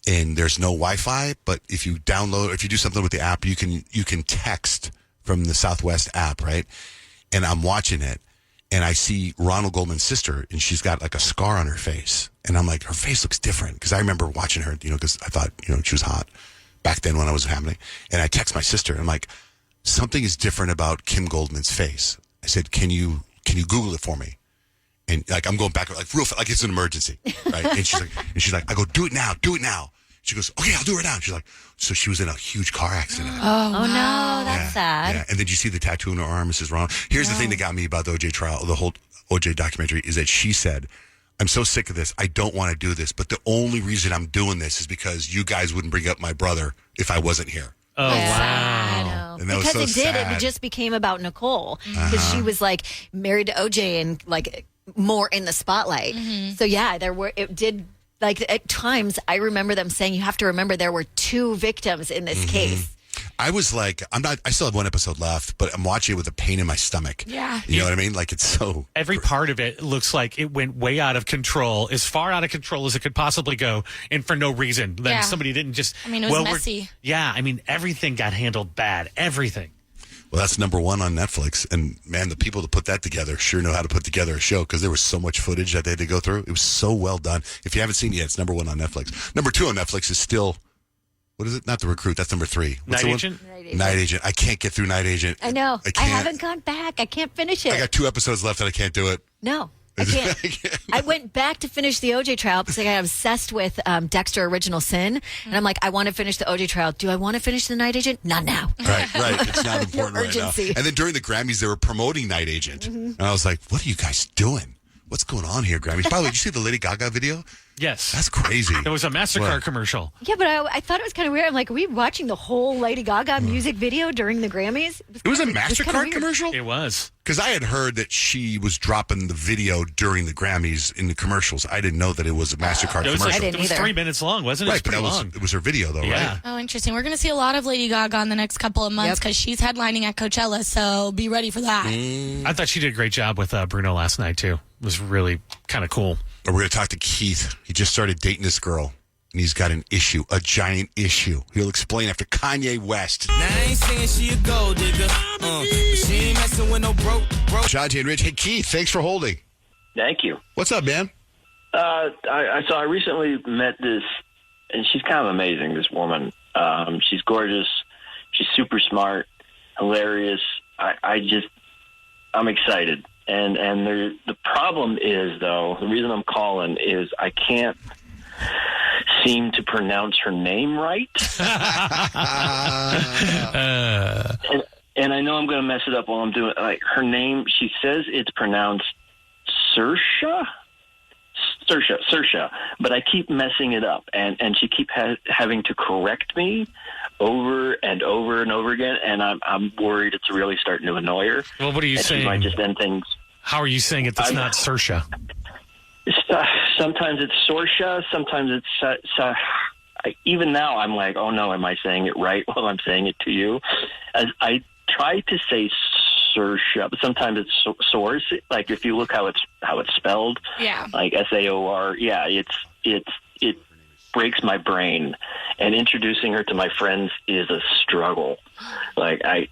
and there's no Wi-Fi, but if you do something with the app, you can text from the Southwest app, right? And I'm watching it and I see Ronald Goldman's sister and she's got like a scar on her face. And I'm like, her face looks different because I remember watching her, because I thought, she was hot back then when I was happening. And I text my sister and I'm like, something is different about Kim Goldman's face. I said, can you Google it for me? And like, I'm going back like real like it's an emergency, right? And she's like, I go, do it now. She goes, okay, I'll do it right now. She's like, so she was in a huge car accident. Oh no, that's sad. Yeah. And then you see the tattoo on her arm. It says Ronald. Here's the thing that got me about the OJ trial, the whole OJ documentary, is that she said, I'm so sick of this. I don't want to do this. But the only reason I'm doing this is because you guys wouldn't bring up my brother if I wasn't here. Oh, Yeah. wow. I know. And that was Because so it did. sad. It just became about Nicole because she was like married to OJ and like more in the spotlight. So yeah, it did. Like at times, I remember them saying, you have to remember there were 2 victims in this case. I was like, I still have one episode left, but I'm watching it with a pain in my stomach. Yeah. You know what I mean? Like it's so. Every part of it looks like it went way out of control, as far out of control as it could possibly go, and for no reason. Then somebody didn't just. It was messy. Everything got handled bad. Everything. Well, that's number 1 on Netflix. And man, the people that put that together sure know how to put together a show because there was so much footage that they had to go through. It was so well done. If you haven't seen it yet, it's number 1 on Netflix. Number 2 on Netflix is still What is it? Not The Recruit. That's number 3. What's Night the Agent? one? Night Agent. I can't get through Night Agent. I know. I can't. haven't gone back. I can't finish it. I got 2 episodes left and I can't do it. No, I can't. I went back to finish the OJ trial because I got obsessed with Dexter Original Sin. And I'm like, I want to finish the OJ trial. Do I want to finish The Night Agent? Not now. Right. It's not important right now. urgency. And then during the Grammys, they were promoting Night Agent. And I was like, what are you guys doing? What's going on here, Grammys? By the way, did you see the Lady Gaga video? Yes. That's crazy. There was a MasterCard commercial. Yeah, but I thought it was kind of weird. I'm like, are we watching the whole Lady Gaga music video during the Grammys? It was a MasterCard commercial? It was. Because I had heard that she was dropping the video during the Grammys in the commercials. I didn't know that it was a MasterCard commercial. I didn't It was either. 3 minutes long, wasn't it? Right, but It that was was, pretty long. it was her video, though, right? Oh, interesting. We're going to see a lot of Lady Gaga in the next couple of months because she's headlining at Coachella, so be ready for that. I thought she did a great job with Bruno last night, too. It was really kind of cool. We're going to talk to Keith. He just started dating this girl, and he's got an issue, a giant issue. He'll explain after Kanye West. Now, I ain't saying she a gold digger, but she ain't messing with no broke. Johnjay and Rich. Hey, Keith, thanks for holding. Thank you. What's up, man? I recently met this, and she's kind of amazing, this woman. She's gorgeous. She's super smart, hilarious. I'm excited. And the problem is, though, the reason I'm calling is I can't seem to pronounce her name right. And I know I'm going to mess it up while I'm doing it. Like, her name, she says it's pronounced Saoirse, but I keep messing it up, and she keep having to correct me over and over and over again, and I'm worried it's really starting to annoy her. Well, what are you saying? She might just end things. How are you saying it? That's not Saoirse. Sometimes it's Saoirse, sometimes it's even now I'm like, oh no, am I saying it right while I'm saying it to you? As I try to say Saoirse, but sometimes it's source. Like if you look how it's spelled, like SAOR. Yeah, it breaks my brain, and introducing her to my friends is a struggle. Like I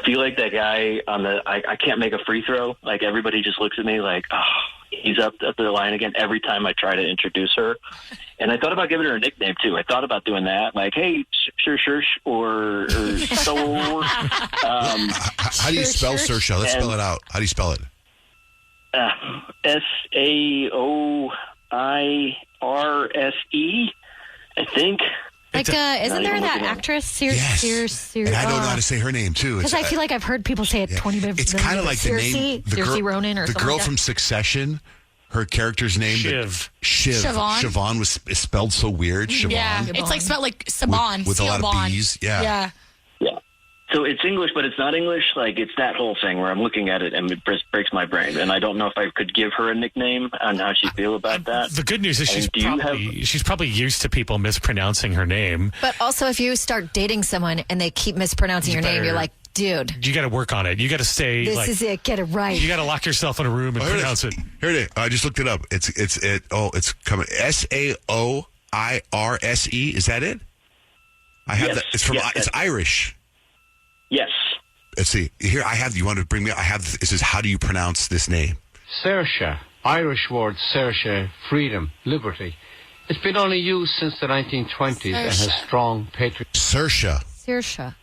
feel like that guy I can't make a free throw. Like everybody just looks at me like, oh, he's up the line again every time I try to introduce her. And I thought about giving her a nickname too. I thought about doing that, like, hey, sure, or so. How do you spell Saoirse? Let's spell it out. How do you spell it? SAOIRSE, I think. Like, isn't there that actress? Yes. And I don't know how to say her name, too. Because I feel like I've heard people say it 20 minutes. It's kind of like the name. Cersei Ronan or the something girl like from Succession. Her character's name, Shiv. Siobhan was spelled so weird. Siobhan. Yeah, it's like spelled like Saban. With a lot of B's. Yeah. So it's English, but it's not English. Like, it's that whole thing where I'm looking at it and it breaks my brain. And I don't know if I could give her a nickname and how she'd feel about that. The good news is she's probably used to people mispronouncing her name. But also, if you start dating someone and they keep mispronouncing your name, you're like, dude, you got to work on it. You got to stay. This is it. Get it right. You got to lock yourself in a room and pronounce it. Here it is. I just looked it up. It's coming. SAOIRSE. Is that it? I have that. It's from. It's Irish. Yes. Let's see. Here I have. You want to bring me? I have. It says, how do you pronounce this name? Saoirse. Irish word Saoirse, freedom, liberty. It's been only used since the 1920s and has strong patriotic. Saoirse. Saoirse.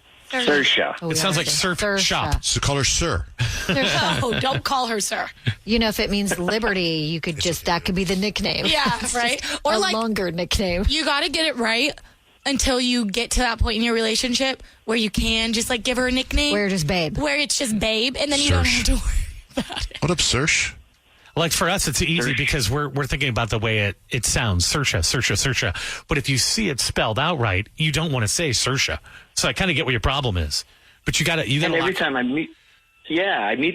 It sounds like surf shop. So call her Sir. No, don't call her Sir. You know, if it means liberty, you could that could be the nickname. Yeah, right. Or a like longer nickname. You got to get it right until you get to that point in your relationship where you can just like give her a nickname. Where it's just babe, and then you don't have to worry about it. What up, Saoirse? Like for us, it's easy because we're thinking about the way it sounds, Saoirse. But if you see it spelled out right, you don't want to say Saoirse. So I kind of get what your problem is. But you got to. And every time I meet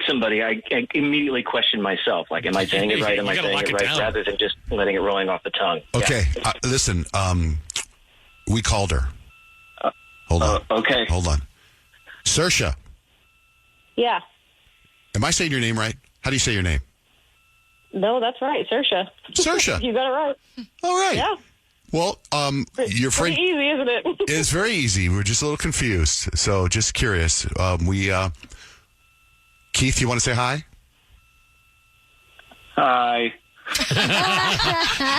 somebody, I immediately question myself. Like, am I saying it right? Am I saying it right? Down. Rather than just letting it rolling off the tongue. Okay, yeah. Listen. We called her. Hold on. Okay. Hold on. Saoirse. Yeah. Am I saying your name right? How do you say your name? No, that's right. Saoirse. Saoirse. You got it right. All right. Yeah. Well, your friend. Pretty easy, isn't it? It's very easy. We're just a little confused. So just curious. Keith, you want to say hi? Hi.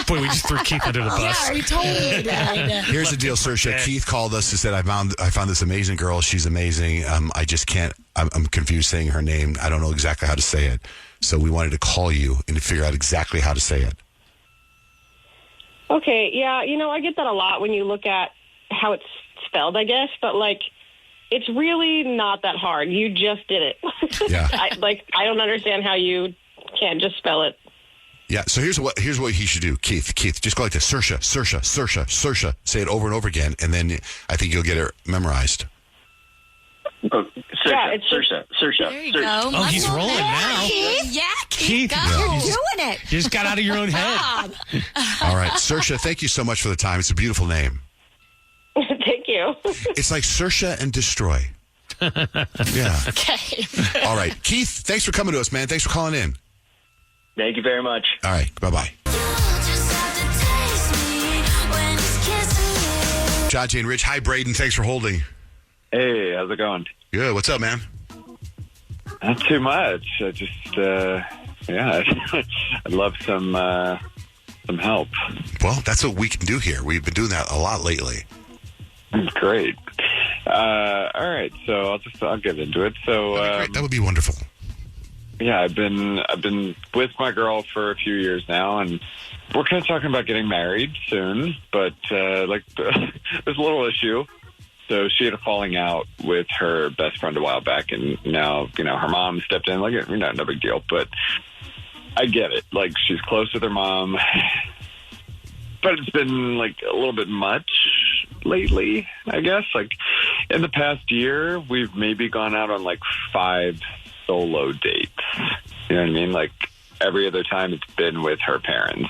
Boy, we just threw Keith under the bus. Yeah, you totally did. Here's the deal, Saoirse. Keith called us and said, I found this amazing girl. She's amazing. I just can't, I'm confused saying her name. I don't know exactly how to say it. So we wanted to call you and to figure out exactly how to say it. Okay, yeah, I get that a lot when you look at how it's spelled, I guess, but, it's really not that hard. You just did it. Yeah. I don't understand how you can't just spell it. Yeah, so here's what he should do, Keith, just go like this, Saoirse. Say it over and over again, and then I think you'll get it memorized. Oh, it's Saoirse. There you go. Oh, he's rolling now. Yeah, Keith, go. You're doing it. you just got out of your own head. All right, Saoirse, thank you so much for the time. It's a beautiful name. Thank you. It's like Saoirse and Destroy. Yeah. Okay. All right, Keith, thanks for coming to us, man. Thanks for calling in. Thank you very much. All right, bye-bye. Johnjay and Rich. Hi, Braden. Thanks for holding. Hey, how's it going? Good. What's up, man? Not too much. I just, I'd love some help. Well, that's what we can do here. We've been doing that a lot lately. Great. All right, so I'll get into it. So that would be wonderful. Yeah, I've been with my girl for a few years now, and we're kind of talking about getting married soon. But there's a little issue. So she had a falling out with her best friend a while back, and now her mom stepped in. No big deal. But I get it. She's close with her mom, but it's been a little bit much lately, I guess. In the past year, we've maybe gone out on 5 solo dates. You know what I mean? Every other time it's been with her parents.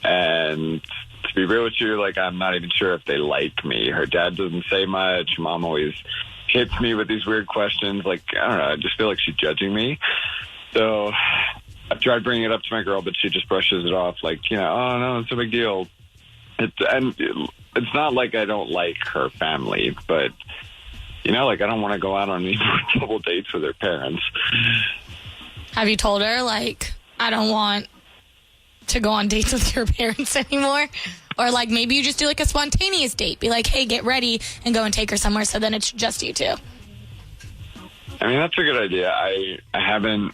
And to be real with you, I'm not even sure if they like me. Her dad doesn't say much. Mom always hits me with these weird questions. I don't know. I just feel like she's judging me. So I've tried bringing it up to my girl, but she just brushes it off oh, no, it's a big deal. It's not like I don't like her family, but I don't want to go out on any more double dates with her parents. Have you told her, I don't want to go on dates with your parents anymore? Or, maybe you just do, a spontaneous date. Be like, hey, get ready and go and take her somewhere so then it's just you two. I mean, that's a good idea. I haven't,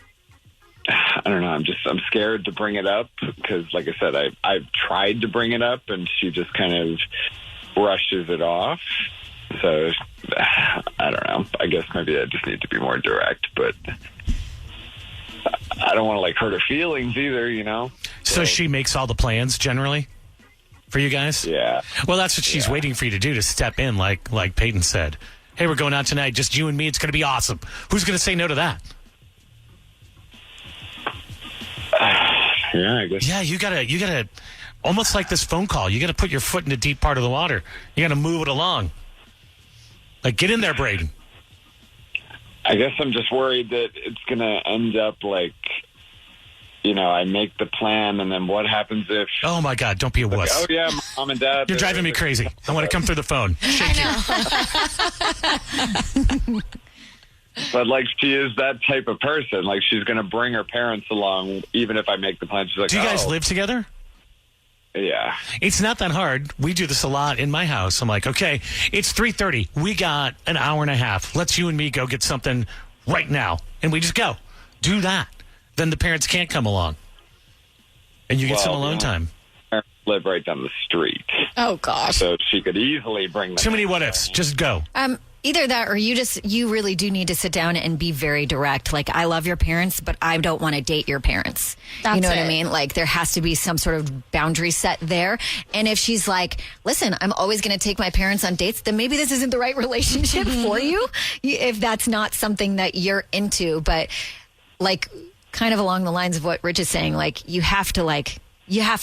I don't know, I'm scared to bring it up because, like I said, I've tried to bring it up and she just kind of brushes it off. So, I don't know. I guess maybe I just need to be more direct, but I don't want to hurt her feelings either, So she makes all the plans generally for you guys? Yeah. Well, that's what she's waiting for you to do, to step in, like Payton said. Hey, we're going out tonight, just you and me. It's going to be awesome. Who's going to say no to that? Yeah, I guess. Yeah, you gotta, almost like this phone call, you got to put your foot in the deep part of the water. You got to move it along. Get in there, Braden. I guess I'm just worried that it's going to end up I make the plan, and then what happens if... Oh, my God, don't be a wuss. Oh, yeah, Mom and Dad... You're driving me crazy. I want to come through the phone. Shake you. But, she is that type of person. She's going to bring her parents along, even if I make the plan. She's like, do you guys live together? Yeah. It's not that hard. We do this a lot in my house. I'm like, okay, it's 3:30. We got an hour and a half. Let's you and me go get something right now. And we just go. Do that. Then the parents can't come along. And you get some alone time. Parents live right down the street. Oh, gosh. So she could easily bring them. Too many what ifs. Just go. Either that or you really do need to sit down and be very direct. I love your parents, but I don't want to date your parents. That's you know it. what I mean? There has to be some sort of boundary set there. And if she's like, listen, I'm always going to take my parents on dates, then maybe this isn't the right relationship for you. If that's not something that you're into. But kind of along the lines of what Rich is saying, you have to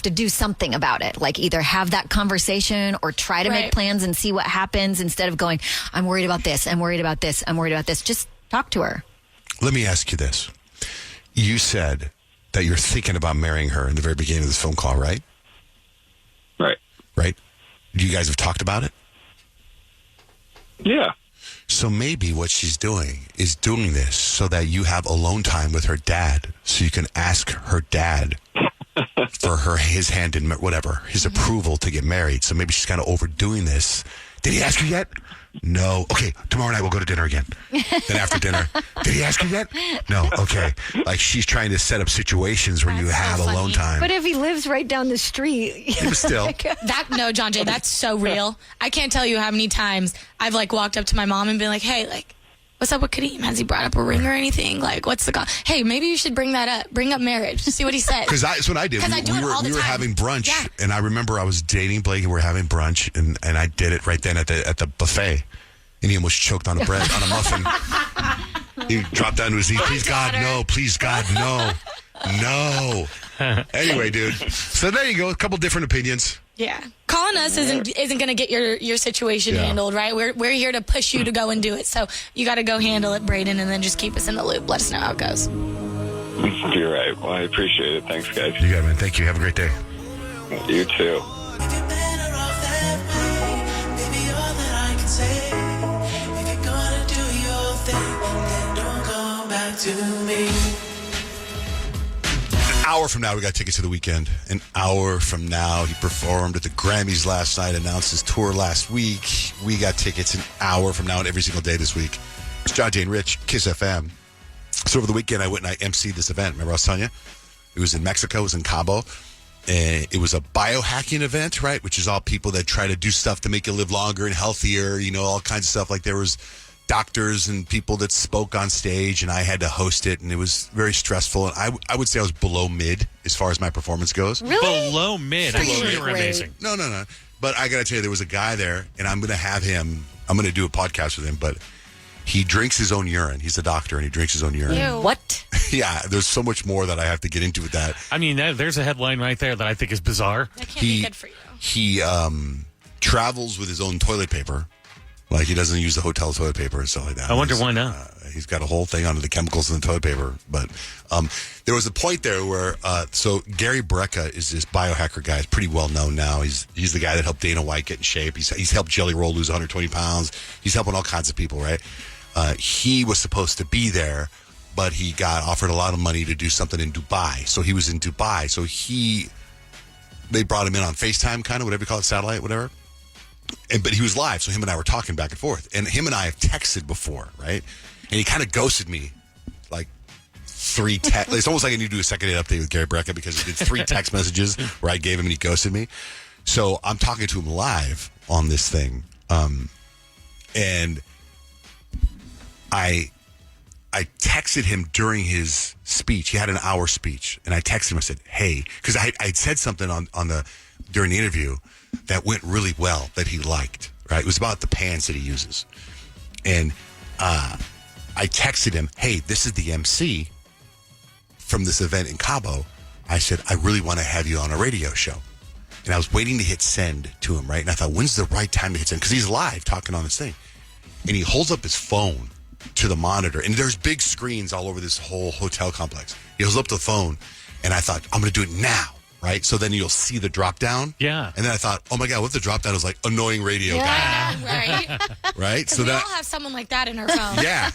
do something about it. Either have that conversation or try to make plans and see what happens instead of going, I'm worried about this, I'm worried about this, I'm worried about this. Just talk to her. Let me ask you this. You said that you're thinking about marrying her in the very beginning of this phone call, right? Right. Right? You guys have talked about it? Yeah. So maybe what she's doing is doing this so that you have alone time with her dad, so you can ask her dad for his hand in whatever, his approval to get married. So maybe she's kind of overdoing this. Did he ask you yet? No. Okay, tomorrow night we'll go to dinner again. Then after dinner, did he ask you yet? No. Okay. Like she's trying to set up situations where you have alone time. But if he lives right down the street, still. No, Johnjay, that's so real. I can't tell you how many times I've like walked up to my mom and been like, hey, like, what's up with Kadeem? Has he brought up a ring or anything? Like, what's the hey, maybe you should bring that up. Bring up marriage. See what he says. Because that's what I did. We were having brunch, and I remember I was dating Blake, and we were having brunch, and I did it right then at the buffet, and he almost choked on a muffin. He dropped down to his knees. Please God, no. Please God, no. No. Anyway, dude. So there you go. A couple different opinions. Yeah. Calling us isn't going to get your situation handled, right? We're here to push you to go and do it. So you got to go handle it, Braden, and then just keep us in the loop. Let us know how it goes. You're right. Well, I appreciate it. Thanks, guys. You got it, man. Thank you. Have a great day. You too. An hour from now, we got tickets to the weekend. An hour from now, he performed at the Grammys last night, announced his tour last week. We got tickets an hour from now and every single day this week. It's Johnjay and Rich, Kiss FM. So over the weekend, I went and I emceed this event. Remember I was telling you? It was in Mexico. It was in Cabo. And it was a biohacking event, right? Which is all people that try to do stuff to make you live longer and healthier, you know, all kinds of stuff. Like there was doctors and people that spoke on stage, and I had to host it, and it was very stressful. And I would say I was below mid as far as my performance goes. Really? Below mid. I'm sure you were amazing. No. But I got to tell you, there was a guy there, and I'm going to have him, I'm going to do a podcast with him, but he drinks his own urine. He's a doctor, and he drinks his own urine. Ew. What? Yeah, there's so much more that I have to get into with that. I mean, there's a headline right there that I think is bizarre. That can't be good for you. He travels with his own toilet paper. Like, he doesn't use the hotel toilet paper and stuff like that. I wonder why not. He's got a whole thing on the chemicals in the toilet paper. But there was a point there where, so Gary Brecka is this biohacker guy. He's pretty well known now. He's the guy that helped Dana White get in shape. He's helped Jelly Roll lose 120 pounds. He's helping all kinds of people, right? He was supposed to be there, but he got offered a lot of money to do something in Dubai. So he was in Dubai. So they brought him in on FaceTime, kind of, whatever you call it, satellite, whatever. But he was live, so him and I were talking back and forth. And him and I have texted before, right? And he kind of ghosted me, like 3 texts. It's almost like I need to do a second date update with Gary Brecka because he did 3 text messages where I gave him and he ghosted me. So I'm talking to him live on this thing. And I texted him during his speech. He had an hour speech. And I texted him, I said, hey, because I had said something during the interview that went really well that he liked, right? It was about the pants that he uses. And I texted him, hey, this is the MC from this event in Cabo. I said, I really want to have you on a radio show. And I was waiting to hit send to him, right? And I thought, when's the right time to hit send? Because he's live talking on this thing. And he holds up his phone to the monitor. And there's big screens all over this whole hotel complex. He holds up the phone. And I thought, I'm going to do it now. Right? So then you'll see the drop down. Yeah. And then I thought, oh my God, what if the drop down is like annoying radio guy? Right. Right? So we all have someone like that in our phone. Yeah.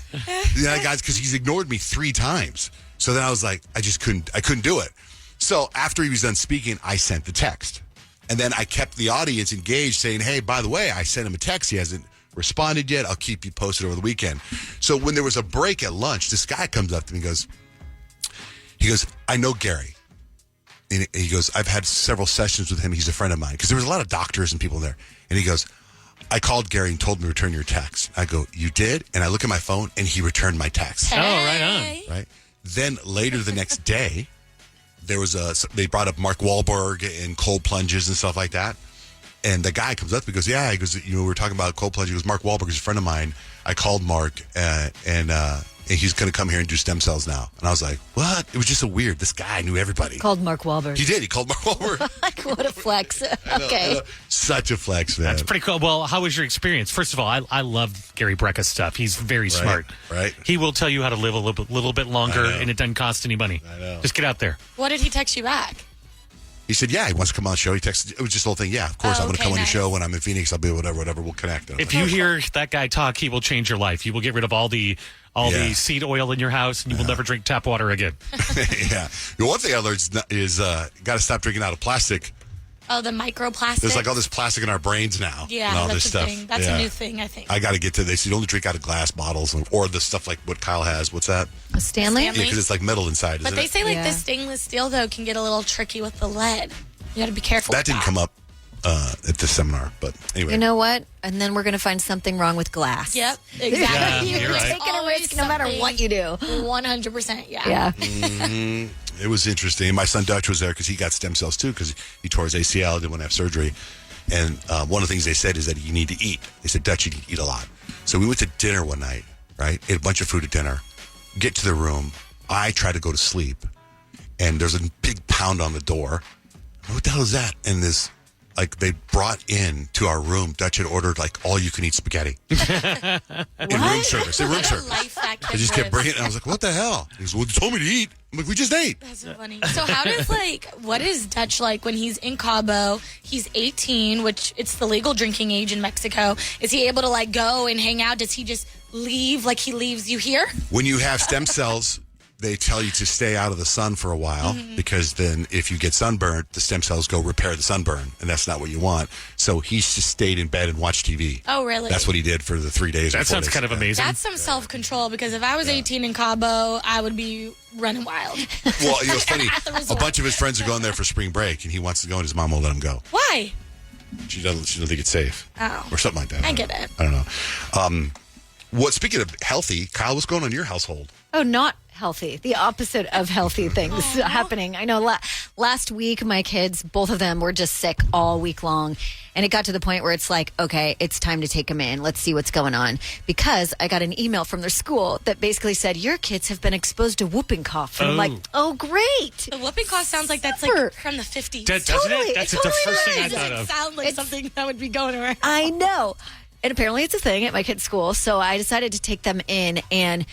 Yeah, guys, because he's ignored me 3 times. So then I was like, I couldn't do it. So after he was done speaking, I sent the text. And then I kept the audience engaged saying, hey, by the way, I sent him a text. He hasn't responded yet. I'll keep you posted over the weekend. So when there was a break at lunch, this guy comes up to me and he goes, I know Gary. And he goes, I've had several sessions with him. He's a friend of mine. Because there was a lot of doctors and people there. And he goes, I called Gary and told him to return your text. I go, you did? And I look at my phone, and he returned my text. Hey. Oh, right on. Right? Then later the next day, they brought up Mark Wahlberg and cold plunges and stuff like that. And the guy comes up to me and goes, yeah. He goes, we were talking about cold plunges. He goes, Mark Wahlberg is a friend of mine. I called Mark, and he's going to come here and do stem cells now. And I was like, what? It was just so weird. This guy knew everybody. Called Mark Wahlberg. He did. He called Mark Wahlberg. Like, what a flex. Okay. I know. Such a flex, man. That's pretty cool. Well, how was your experience? First of all, I love Gary Brecka's stuff. He's very smart. Right. He will tell you how to live a little bit longer, and it doesn't cost any money. I know. Just get out there. What did he text you back? He said, yeah, he wants to come on the show. He texted, it was just a whole thing. Yeah, of course, I'm going to come on your show when I'm in Phoenix. I'll be whatever, we'll connect. If you hear that guy talk, he will change your life. He will get rid of all the seed oil in your house, and you will never drink tap water again. Yeah. The one thing I learned is got to stop drinking out of plastic. Oh, the microplastics. There's like all this plastic in our brains now. Yeah, and all that's this stuff. thing. That's a new thing, I think. I got to get to this. You only drink out of glass bottles or the stuff like what Kyle has. What's that? A Stanley? Yeah, because it's like metal inside, But isn't they it? say the stainless steel, though, can get a little tricky with the lead. You got to be careful That with didn't come up at this seminar, but anyway. You know what? And then we're going to find something wrong with glass. Yep, exactly. Yeah, you're right. Taking a risk no matter what you do. 100%, Yeah. It was interesting. My son Dutch was there because he got stem cells too because he tore his ACL, didn't want to have surgery. And one of the things they said is that you need to eat. They said, Dutch, you need to eat a lot. So we went to dinner one night, right? Ate a bunch of food at dinner. Get to the room. I try to go to sleep. And there's a big pound on the door. What the hell is that? And this, like, they brought in to our room, Dutch had ordered, like, all-you-can-eat spaghetti. In room service. In room service. They just kept bringing it. And I was like, what the hell? He goes, well, you told me to eat. I'm like, we just ate. That's so funny. So how does, what is Dutch like when he's in Cabo? He's 18, which it's the legal drinking age in Mexico. Is he able to, go and hang out? Does he just leave like he leaves you here? When you have stem cells, they tell you to stay out of the sun for a while because then if you get sunburned, the stem cells go repair the sunburn, and that's not what you want. So he's just stayed in bed and watched TV. Oh, really? That's what he did for the 3 days. That sounds kind of amazing. That's some self-control because if I was 18 in Cabo, I would be running wild. Well, it's funny. A bunch of his friends are going there for spring break, and he wants to go, and his mom won't let him go. Why? She doesn't think it's safe. Oh. Or something like that. I get it. I don't know. Speaking of healthy, Kyle, what's going on in your household? Oh, not healthy. The opposite of healthy things happening. I know last week, my kids, both of them were just sick all week long. And it got to the point where it's like, okay, it's time to take them in. Let's see what's going on. Because I got an email from their school that basically said, your kids have been exposed to whooping cough. And I'm like, oh, great. The whooping cough sounds like that's from the 50s. Doesn't it? That's the first thing I thought of. It sounds like something that would be going around. I know. And apparently it's a thing at my kid's school. So I decided to take them in. And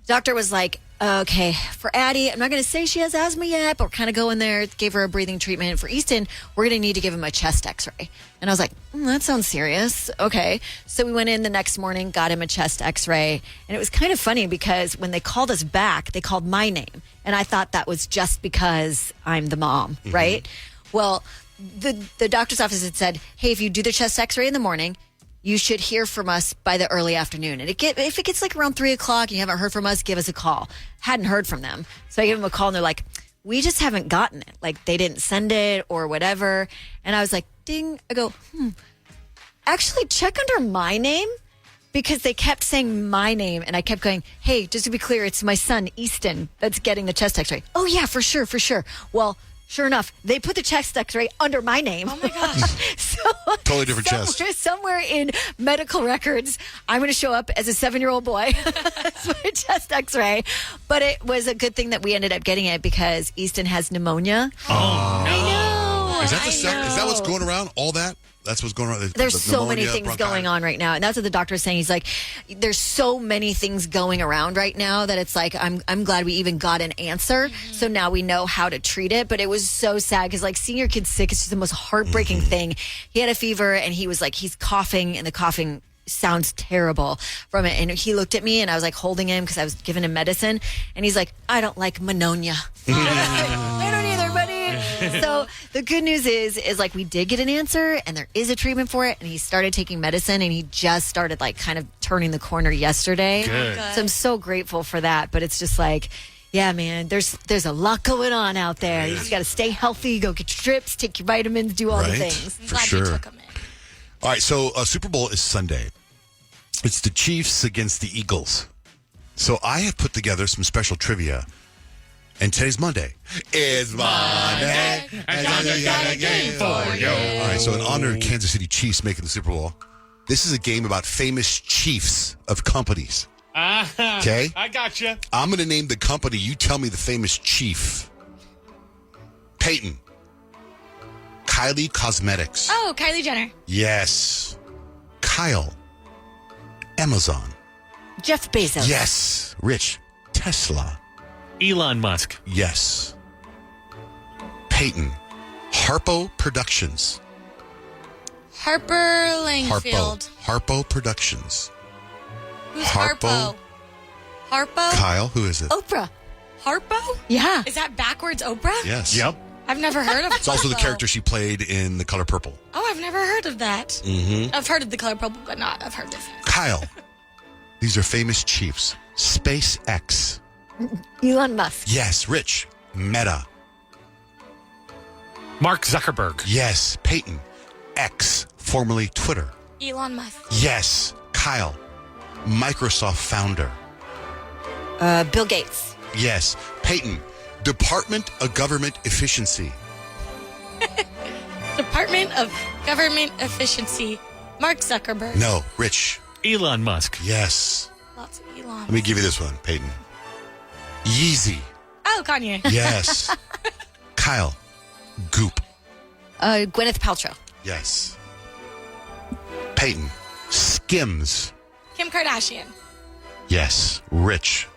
doctor was like, okay, for Addie, I'm not going to say she has asthma yet, but we're kind of going there. Gave her a breathing treatment. For Easton, we're going to need to give him a chest x-ray. And I was like, that sounds serious. Okay. So we went in the next morning, got him a chest x-ray. And it was kind of funny because when they called us back, they called my name. And I thought that was just because I'm the mom, right? Well, the doctor's office had said, hey, if you do the chest x-ray in the morning, you should hear from us by the early afternoon. And if it gets around 3 o'clock and you haven't heard from us, give us a call. Hadn't heard from them. So I gave them a call and they're like, we just haven't gotten it. Like they didn't send it or whatever. And I was like, ding. I go, actually check under my name because they kept saying my name. And I kept going, hey, just to be clear, it's my son, Easton, that's getting the chest x-ray. Oh yeah, for sure. Well, sure enough, they put the chest x-ray under my name. Oh, my gosh. Totally different chest. Somewhere in medical records, I'm going to show up as a 7-year-old boy for a chest x-ray. But it was a good thing that we ended up getting it because Easton has pneumonia. Oh, I know. Is that the stuff? Is that what's going around? All that? That's what's going on. There's so many things going on right now. And that's what the doctor's saying. He's like, there's so many things going around right now that it's like, I'm glad we even got an answer. So now we know how to treat it. But it was so sad because seeing your kid sick is just the most heartbreaking thing. He had a fever and he was like, he's coughing and the coughing sounds terrible from it. And he looked at me and I was like holding him because I was giving him medicine. And he's like, I don't like pneumonia. I don't either, buddy. So the good news is like we did get an answer and there is a treatment for it. And he started taking medicine and he just started kind of turning the corner yesterday. Good. So I'm so grateful for that. But it's just like, yeah, man, there's a lot going on out there. You just got to stay healthy, go get your drips, take your vitamins, do all the things. For sure. All right, so Super Bowl is Sunday. It's the Chiefs against the Eagles. So I have put together some special trivia. And today's Monday. It's Monday. And I got a game for you. All right, so in honor of Kansas City Chiefs making the Super Bowl, this is a game about famous chiefs of companies. Okay? I gotcha. I'm going to name the company. You tell me the famous chief. Payton. Kylie Cosmetics. Oh, Kylie Jenner. Yes. Kyle. Amazon. Jeff Bezos. Yes. Rich. Tesla. Elon Musk. Yes. Payton. Harpo Productions. Harper Langfield. Harpo Productions. Who's Harpo? Harpo? Kyle, who is it? Oprah. Harpo? Yeah. Is that backwards Oprah? Yes. Yep. I've never heard of It's also the Harpo. character she played in The Color Purple. Oh, I've never heard of that. Mm-hmm. I've heard of The Color Purple, but not. I've heard this. Kyle. These are famous chiefs. SpaceX. Elon Musk. Yes. Rich. Meta. Mark Zuckerberg. Yes. Payton. X, formerly Twitter. Elon Musk. Yes. Kyle. Microsoft founder. Bill Gates. Yes. Payton. Department of Government Efficiency. Department of Government Efficiency. Mark Zuckerberg. No. Rich. Elon Musk. Yes. Lots of Elon. Let me give you this one, Payton. Yeezy. Oh, Kanye. Yes. Kyle. Goop. Gwyneth Paltrow. Yes. Payton. Skims. Kim Kardashian. Yes. Rich.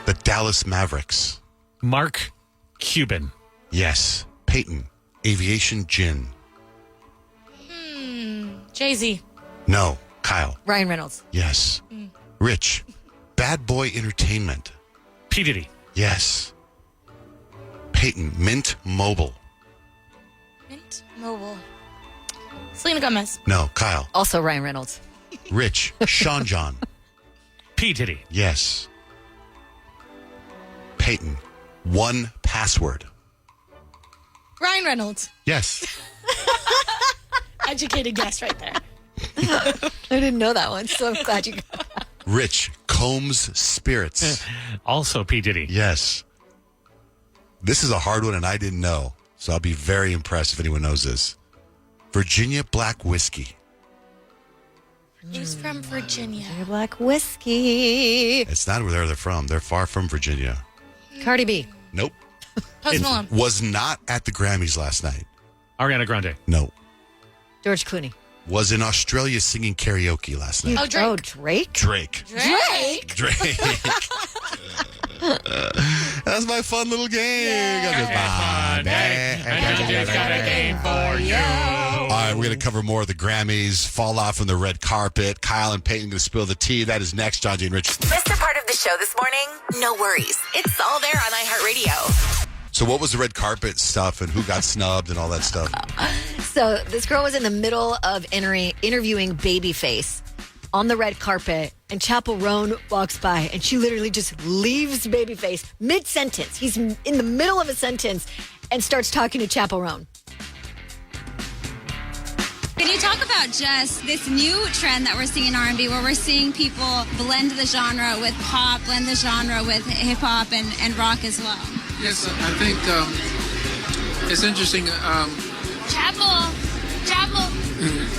The Dallas Mavericks. Mark Cuban. Yes. Payton. Aviation Gin. Jay-Z. No. Kyle. Ryan Reynolds. Yes. Rich. Bad Boy Entertainment. P. Diddy. Yes. Payton. Mint Mobile. Mint Mobile. Selena Gomez. No. Kyle. Also Ryan Reynolds. Rich. Sean John. P. Diddy. Yes. Payton. One Password. Ryan Reynolds. Yes. Educated guess right there. I didn't know that one, so I'm glad you got that. Rich. Combs Spirits. Also P. Diddy. Yes. This is a hard one, and I didn't know, so I'll be very impressed if anyone knows this. Virginia Black Whiskey. Who's from Virginia? Black whiskey. It's not where they're from. They're far from Virginia. Cardi B. Nope. Post Malone. Was not at the Grammys last night. Ariana Grande. No. George Clooney. Was in Australia singing karaoke last night. Oh, Drake. Oh, Drake? Drake. Drake. That's my fun little game. And I just got a game for you. All right, we're going to cover more of the Grammys, fall off from the red carpet. Kyle and Payton going to spill the tea. That is next. Johnjay and Rich. Missed a part of the show this morning? No worries. It's all there on iHeartRadio. So what was the red carpet stuff and who got snubbed and all that stuff? So this girl was in the middle of interviewing Babyface on the red carpet, and Chappell Roan walks by, and she literally just leaves Babyface mid-sentence. He's in the middle of a sentence and starts talking to Chappell Roan. Can you talk about just this new trend that we're seeing in R&B where we're seeing people blend the genre with pop, blend the genre with hip-hop and rock as well? Yes, I think it's interesting. Chappell.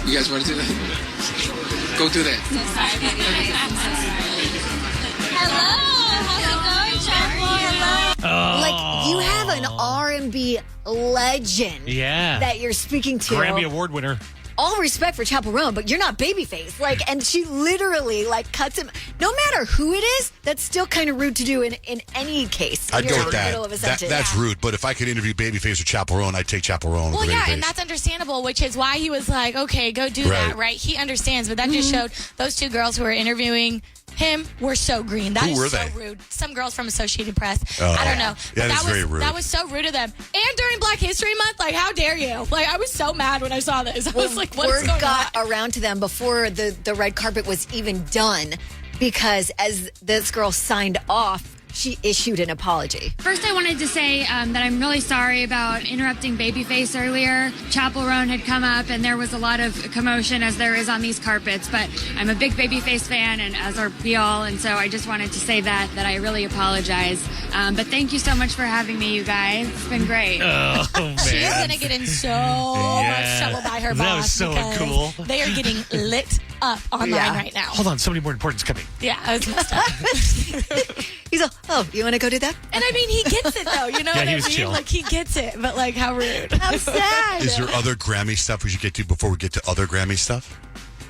You guys want to do that? Go do that. So sorry, baby. I'm so sorry. Hello. How's it going, Chappell? Hello. Like, you have an R&B legend that you're speaking to. Grammy Award winner. All respect for Chappell Roan, but you're not Babyface. Like, and she literally cuts him. No matter who it is, that's still kind of rude to do in any case. I'd go with in the middle of a that. sentence. That's rude. But if I could interview Babyface or Chappell Roan, I'd take Chappell Roan. Well, over yeah, Babyface. and that's understandable, which is why he was like, okay, go do that, right? He understands, but that just showed those two girls who were interviewing him were so green. That Who is were so they? rude. Some girls from Associated Press. Oh. I don't know. Yeah, But that's very rude. That was so rude of them. And during Black History Month, like, how dare you? Like, I was so mad when I saw this. I was like, what is Word going got on? around to them before the red carpet was even done, because as this girl signed off, she issued an apology. First, I wanted to say that I'm really sorry about interrupting Babyface earlier. Chappell Roan had come up, and there was a lot of commotion, as there is on these carpets. But I'm a big Babyface fan, and as are we all, and so I just wanted to say that I really apologize. But thank you so much for having me, you guys. It's been great. Oh, man. She is going to get in so much trouble by her boss. That was so because uncool. They are getting lit up online right now. Hold on, somebody more important's coming. Yeah, I was messed up. He's like, oh, you want to go do that? And I mean, he gets it though. You know Yeah, what he I was mean? chill. Like, he gets it, but like, how rude. How sad. Is there other Grammy stuff we should get to before we get to other Grammy stuff?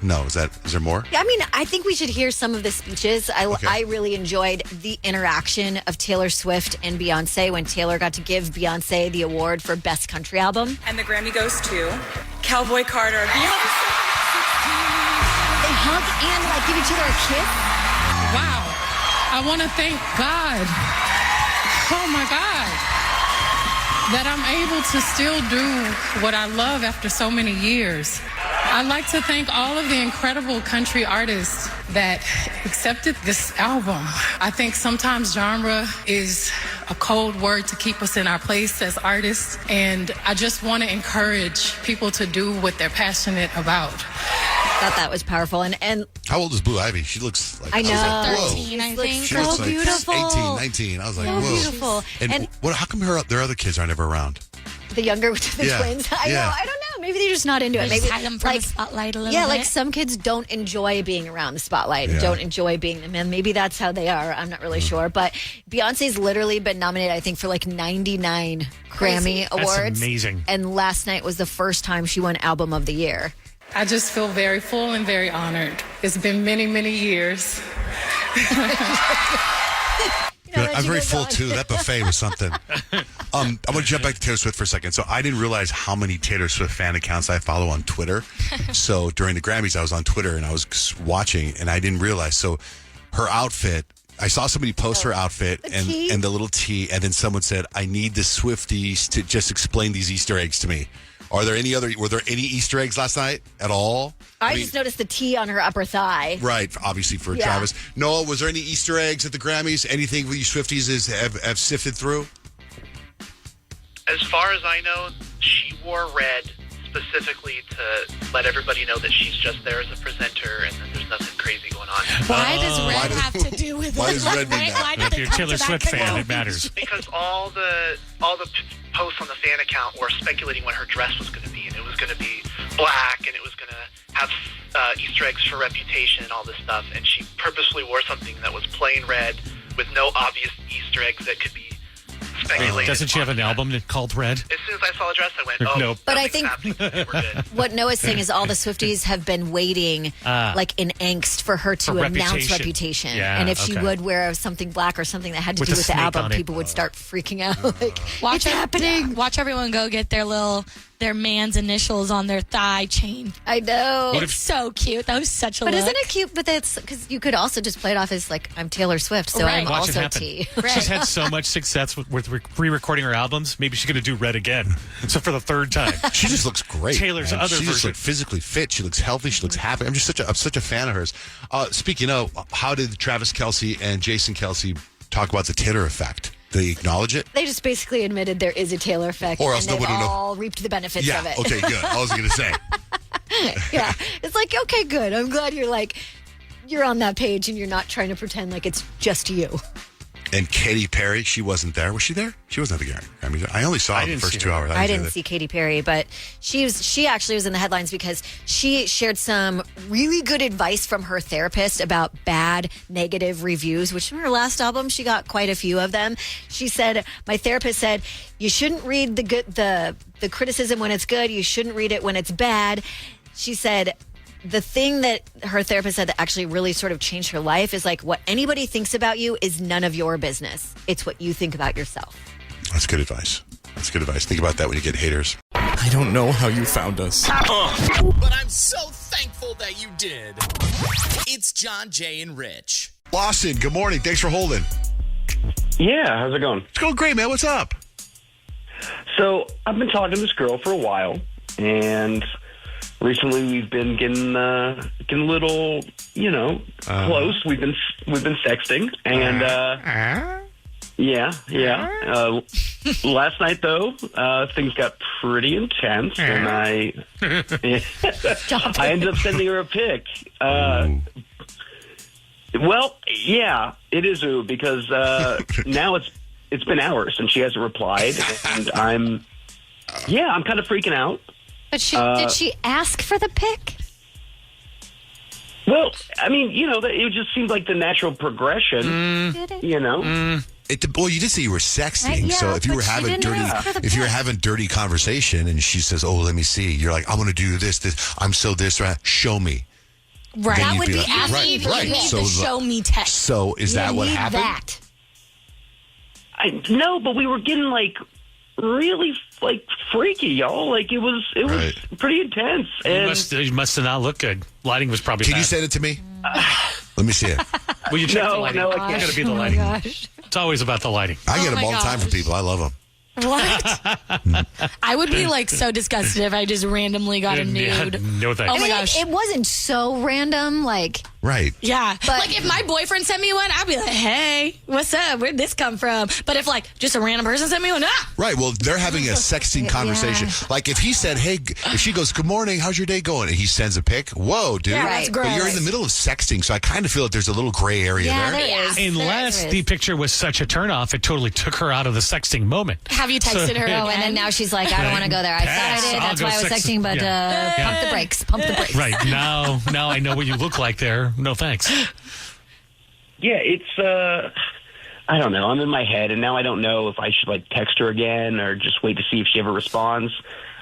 No, is there more? Yeah, I mean, I think we should hear some of the speeches. I really enjoyed the interaction of Taylor Swift and Beyonce when Taylor got to give Beyonce the award for Best Country Album. And the Grammy goes to Cowboy Carter. Beyonce. They hug and give each other a kiss. Wow. I want to thank God. Oh my God. That I'm able to still do what I love after so many years. I'd like to thank all of the incredible country artists that accepted this album. I think sometimes genre is a cold word to keep us in our place as artists, and I just want to encourage people to do what they're passionate about. Thought that was powerful. And how old is Blue Ivy? She looks like, I know. I was like, 13, I think. She so looks like beautiful. 18, 19. I was like, so whoa. beautiful. And what? How come their other kids are never around? The younger twins. I know. I don't know. Maybe they're just not into it. Maybe hide them from the spotlight a little bit. Yeah, like some kids don't enjoy being around the spotlight. Don't enjoy being the men. Maybe that's how they are. I'm not really sure. But Beyonce's literally been nominated, I think, for 99 Grammy Awards. That's amazing. And last night was the first time she won Album of the Year. I just feel very full and very honored. It's been many, many years. I'm very full too. That buffet was something. I want to jump back to Taylor Swift for a second. So I didn't realize how many Taylor Swift fan accounts I follow on Twitter. So during the Grammys, I was on Twitter and I was watching, and I didn't realize. So her outfit, I saw somebody post her outfit and the little T, and then someone said, "I need the Swifties to just explain these Easter eggs to me." Were there any Easter eggs last night at all? I just noticed the T on her upper thigh. Right, obviously for Travis. Noah, was there any Easter eggs at the Grammys? Anything you Swifties have sifted through? As far as I know, she wore red specifically to let everybody know that she's just there as a presenter and that there's nothing crazy going on. Why does red have to do with it? Why does red mean that? If you're a Taylor Swift fan, it matters. Because all the posts on the fan account were speculating what her dress was going to be, and it was going to be black, and it was going to have Easter eggs for Reputation and all this stuff, and she purposely wore something that was plain red with no obvious Easter eggs that could be speculated. Doesn't she have an album called Red? As soon as I saw the dress, I went, Nope. But I think what Noah's saying is all the Swifties have been waiting, in angst, for her to announce Reputation. Yeah, and if she would wear something black or something that had to do with the album, people would start freaking out. What's happening? Watch everyone go get their man's initials on their thigh chain. I know. It's so cute. That was such a But look. isn't it cute? But that's because you could also just play it off as I'm Taylor Swift, so I'm Watch it also happen. T. She's had so much success with re-recording her albums. Maybe she's going to do Red again. So for the third time. She just looks great. Taylor's man. other She just version. looks physically fit. She looks healthy. She looks happy. I'm such a fan of hers. Speaking of, how did Travis Kelce and Jason Kelce talk about the Taylor effect? Did they acknowledge it? They just basically admitted there is a Taylor effect, Or else and they've nobody would know. all reaped the benefits of it. Okay, good. I was going to say. Yeah, it's okay, good. I'm glad you're on that page and you're not trying to pretend like it's just you. And Katy Perry, she wasn't there. Was she there? She wasn't at the Grammy. I only saw the first 2 hours. I didn't see Katy Perry, but she actually was in the headlines because she shared some really good advice from her therapist about bad, negative reviews, which in her last album, she got quite a few of them. She said, my therapist said, you shouldn't read the criticism when it's good. You shouldn't read it when it's bad. She said, the thing that her therapist said that actually really sort of changed her life is what anybody thinks about you is none of your business. It's what you think about yourself. That's good advice. Think about that when you get haters. I don't know how you found us. But I'm so thankful that you did. It's Johnjay and Rich. Lawson, good morning. Thanks for holding. Yeah, how's it going? It's going great, man. What's up? So I've been talking to this girl for a while, and recently we've been getting a little, close. We've been sexting, and last night though, things got pretty intense, and I ended up sending her a pic. Well, yeah, it is because now it's been hours and she hasn't replied, and I'm kind of freaking out. But did she ask for the pic? Well, I mean, it just seemed like the natural progression. Did it? Well, you did say you were sexting, Yeah, so if you but were she having didn't ask for the if you were pic. having dirty conversation, and she says, "Oh, let me see," you're like, "I want to do this. I'm so this. Right? Show me." Right. then That you'd would be like, after right. you need So the show me text. So is that what happened? No, but we were getting like really like freaky, y'all. Like it was pretty intense. And You must have not looked good. Lighting was probably. Can bad. you send it to me? Let me see it. Will you check No, the lighting? no, I It's can't. gotta be the Oh my lighting. gosh. It's always about the lighting. I get Oh them my all the time from gosh. people. I love them. What? I would be like so disgusted if I just randomly got a nude. No thanks. Oh my gosh. It wasn't so random. Like, Right. Yeah. But- like if my boyfriend sent me one, I'd be like, hey, what's up? Where'd this come from? But if like just a random person sent me one, Right. Well, they're having a sexting conversation. Like if he said, "Hey," if she goes, "Good morning, how's your day going?" and he sends a pic, whoa, dude. Yeah, that's But you're gross. in the middle of sexting, so I kind of feel like there's a little gray area there. Unless the picture was such a turnoff, it totally took her out of the sexting moment. Have you texted her? oh, and then now she's like, I don't want to go there. I thought I did. I'll That's go why I was sex- texting, but yeah. pump Yeah. the brakes. Pump the brakes. Right. Now I know what you look like there. No thanks. yeah, it's I don't know. I'm in my head, and now I don't know if I should like text her again or just wait to see if she ever responds.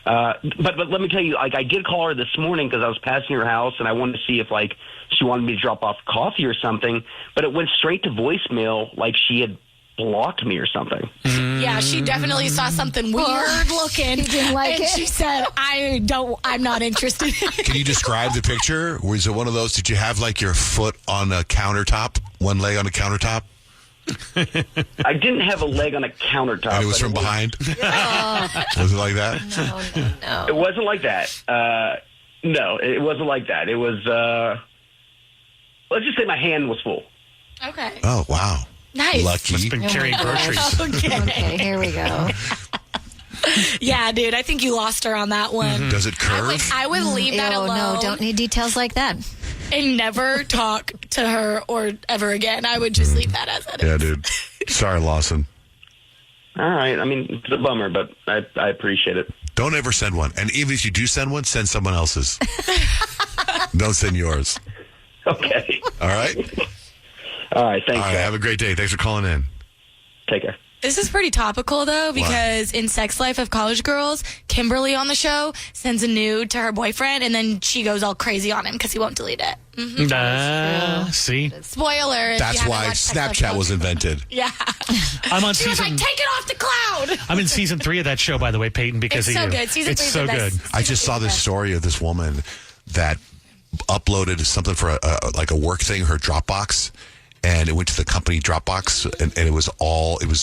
But let me tell you, like I did call her this morning because I was passing her house, and I wanted to see if like she wanted me to drop off coffee or something. But it went straight to voicemail, like she had blocked me or something. Yeah, she definitely saw something weird looking. She didn't like and it. she said, I'm not interested. Can you describe the picture? Was it one of those? Did you have like your foot on a countertop, one leg on a countertop? I didn't have a leg on a countertop. And it was but from behind? Oh, Was it like that? no. It wasn't like that. No, it wasn't like that. It was, let's just say my hand was full. Okay. Oh, wow. Nice. Lucky. Must have been carrying groceries. Okay, here we go. Yeah, dude, I think you lost her on that one. Does it curve? I would leave that Ew, alone. no, don't need details like that. And never talk to her or ever again. I would just leave that as it is. Yeah, dude. Sorry, Lawson. All right. I mean, it's a bummer, but I appreciate it. Don't ever send one. And even if you do send one, send someone else's. Don't send yours. Okay. All right? All right. Thanks. All right. guys. Have a great day. Thanks for calling in. Take care. This is pretty topical, though, because in Sex Life of College Girls, Kimberly on the show sends a nude to her boyfriend, and then she goes all crazy on him because he won't delete it. See? Spoiler. if you That's haven't why watched Sex Life of Snapchat College was Girls. invented. Yeah. I'm on She was season. like, take it off the cloud. I'm in season 3 of that show, by the way, Payton, because It's of so you. good. Season it's 3 is so the good. best. I just saw this story of this woman that uploaded something for like a work thing, her Dropbox, and it went to the company Dropbox, and it was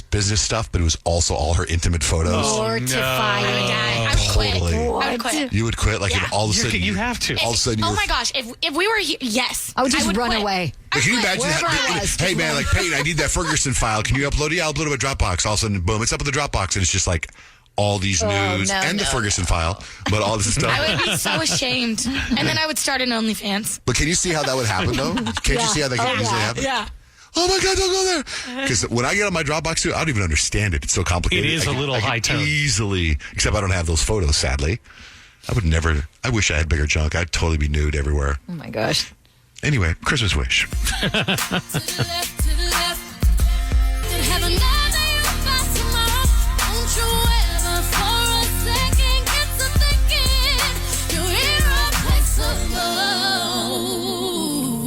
business stuff, but it was also all her intimate photos. Mortifying. I would quit. Totally. I would quit. You would quit, like, and all of a sudden You have to. All of a sudden, Oh you're. my gosh, if we were here, yes. I would just run quit. away. Can you imagine Wherever that? I was, Hey, just man, run. like, Payton, I need that Ferguson file. Can you upload it? Yeah, I'll upload it to Dropbox. All of a sudden, boom, it's up in the Dropbox, and it's just like all these news and the Ferguson file, but all this stuff. I would be so ashamed. And then I would start an OnlyFans. But can you see how that would happen, though? Can't you see how that could easily happen? Yeah. Oh my God, don't go there. Because when I get on my Dropbox, too, I don't even understand it. It's so complicated. It is I a can- little I can high tone. Easily, except I don't have those photos, sadly. I wish I had bigger junk. I'd totally be nude everywhere. Oh my gosh. Anyway, Christmas wish.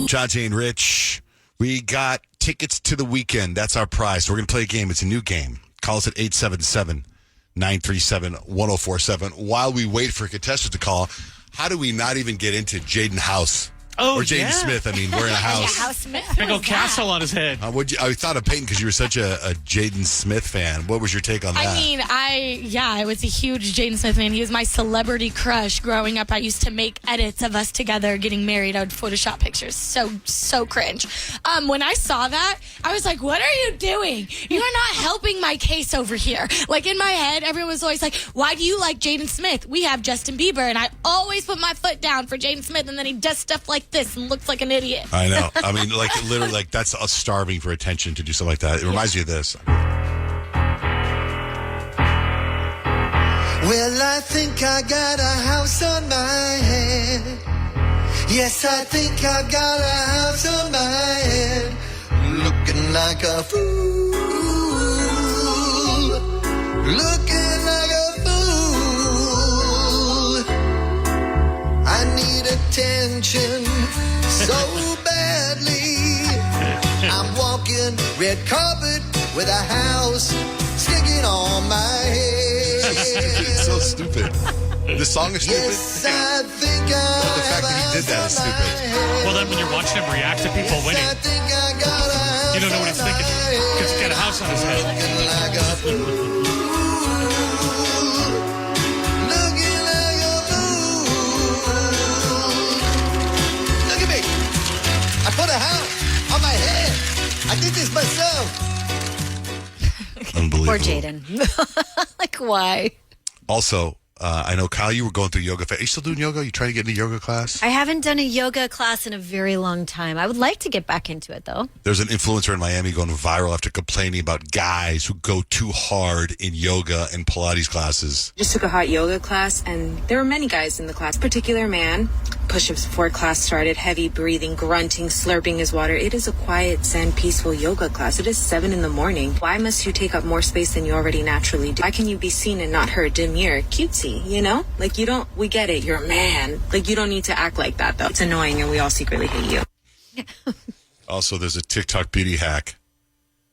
Johnjay and Rich, we got tickets to the weekend. That's our prize. We're going to play a game. It's a new game. Call us at 877-937-1047. While we wait for a contestant to call, how do we not even get into Jaden House? Oh, or Jaden Smith. I mean, we're in a house. Big old castle on his head. I thought of Payton because you were such a Jaden Smith fan. What was your take on that? I mean, I was a huge Jaden Smith fan. He was my celebrity crush growing up. I used to make edits of us together getting married. I would Photoshop pictures. So cringe. When I saw that, I was like, what are you doing? You are not helping my case over here. Like in my head, everyone was always like, why do you like Jaden Smith? We have Justin Bieber. And I always put my foot down for Jaden Smith. And then he does stuff like this and looks like an idiot. I know. I mean, like literally, like that's us starving for attention to do something like that. It reminds me of this. Well, I think I got a house on my head. Yes, I think I got a house on my head. Looking like a fool. Looking like a fool. I need attention. so badly. I'm walking red carpet with a house sticking on my head. It's so stupid. This song is stupid. Yes, I think The fact that he did that is stupid. Well, then when you're watching him react to people winning, you don't know what he's thinking. Because he's got a house on his head. Look at me. I put a house on my head. I did this myself. Unbelievable. Poor Jaden. Like, why? Also, I know, Kyle, you were going through yoga. Are you still doing yoga? You trying to get into yoga class? I haven't done a yoga class in a very long time. I would like to get back into it, though. There's an influencer in Miami going viral after complaining about guys who go too hard in yoga and Pilates classes. Just took a hot yoga class, and there were many guys in the class. Particular man, push-ups before class started, heavy breathing, grunting, slurping his water. It is a quiet, zen, peaceful yoga class. It is 7 a.m. Why must you take up more space than you already naturally do? Why can you be seen and not heard? Demure, cutesy, you know? Like, you don't, we get it, you're a man. Like, you don't need to act like that, though. It's annoying, and we all secretly hate you. Also, there's a TikTok beauty hack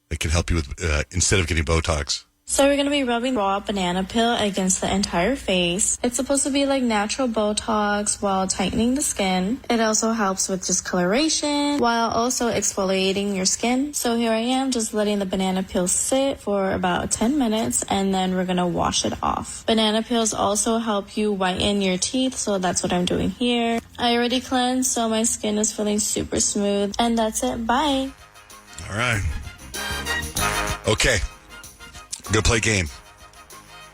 that can help you with, instead of getting Botox. So we're going to be rubbing raw banana peel against the entire face. It's supposed to be like natural Botox while tightening the skin. It also helps with discoloration while also exfoliating your skin. So here I am just letting the banana peel sit for about 10 minutes and then we're going to wash it off. Banana peels also help you whiten your teeth, so that's what I'm doing here. I already cleansed, so my skin is feeling super smooth. And that's it. Bye. All right. Okay. Gonna play a game.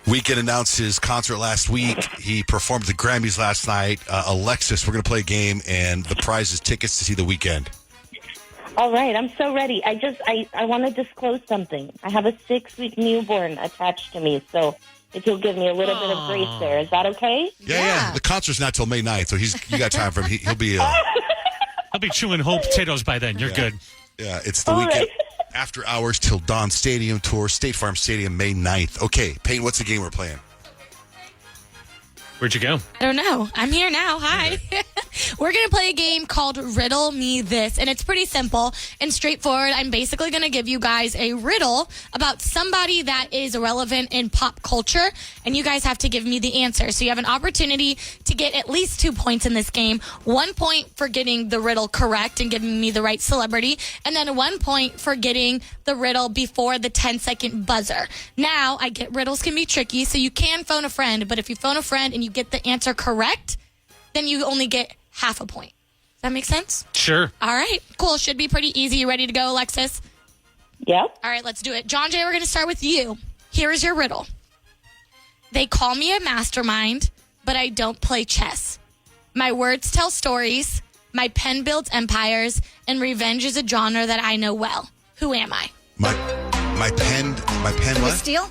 Weekend announced his concert last week. He performed at the Grammys last night. Alexis, we're gonna play a game, and the prize is tickets to see The Weeknd. All right, I'm so ready. I want to disclose something. I have a 6-week newborn attached to me, so if you'll give me a little bit of grace there, is that okay? Yeah. The concert's not till May 9th, so you got time for him. He'll be I'll be chewing whole potatoes by then. You're good. Yeah, it's The Weeknd. Right. After Hours Till Dawn Stadium Tour, State Farm Stadium, May 9th. Okay, Payton, what's the game we're playing? Where'd you go? I don't know. I'm here now. Hi. Okay. We're going to play a game called Riddle Me This, and it's pretty simple and straightforward. I'm basically going to give you guys a riddle about somebody that is relevant in pop culture, and you guys have to give me the answer. So you have an opportunity to get at least 2 points in this game. 1 point for getting the riddle correct and giving me the right celebrity, and then 1 point for getting the riddle before the 10-second buzzer. Now, I get riddles can be tricky, so you can phone a friend, but if you phone a friend and you get the answer correct, then you only get half a point. Does that make sense? Sure. All right. Cool. Should be pretty easy. You ready to go, Alexis? Yep. All right, let's do it. Johnjay, we're going to start with you. Here is your riddle. They call me a mastermind, but I don't play chess. My words tell stories. My pen builds empires, and revenge is a genre that I know well. Who am I? My pen what? Steal?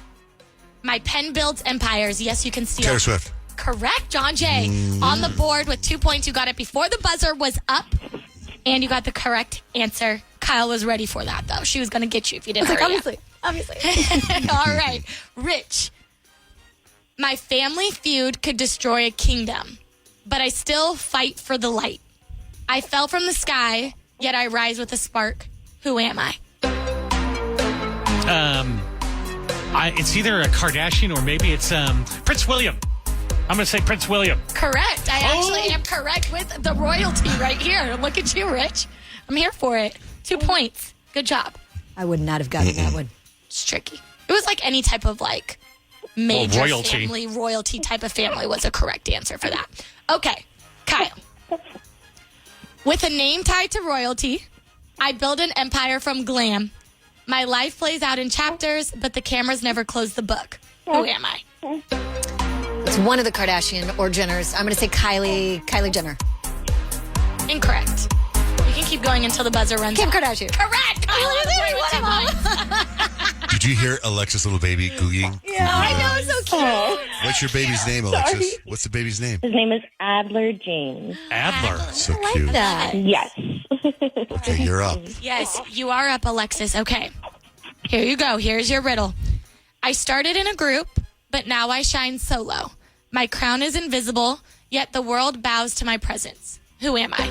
My pen builds empires. Yes, you can steal. Taylor Swift. Correct, Johnjay. On the board with 2 points. You got it before the buzzer was up, and you got the correct answer. Kyle was ready for that, though. She was going to get you if you didn't hurry up. Obviously. All right. Rich. My family feud could destroy a kingdom, but I still fight for the light. I fell from the sky, yet I rise with a spark. Who am I? It's either a Kardashian or maybe it's Prince William. I'm going to say Prince William. Correct. I actually am correct with the royalty right here. Look at you, Rich. I'm here for it. 2 points. Good job. I would not have gotten that one. It's tricky. It was like any type of like major royalty. family, royalty type of family was a correct answer for that. Okay, Kyle. With a name tied to royalty, I build an empire from glam. My life plays out in chapters, but the cameras never close the book. Who am I? It's one of the Kardashian or Jenners. I'm going to say Kylie Jenner. Incorrect. You can keep going until the buzzer runs out. Kim Kardashian. Correct, Kyle. Did you hear Alexis' little baby googling? Yeah, I know. It's so cute. What's your baby's name, Alexis? What's the baby's name? His name is Adler James. Adler. So cute. Yes. Okay, you're up. Yes, you are up, Alexis. Okay. Here you go. Here's your riddle. I started in a group, but now I shine solo. My crown is invisible, yet the world bows to my presence. Who am I?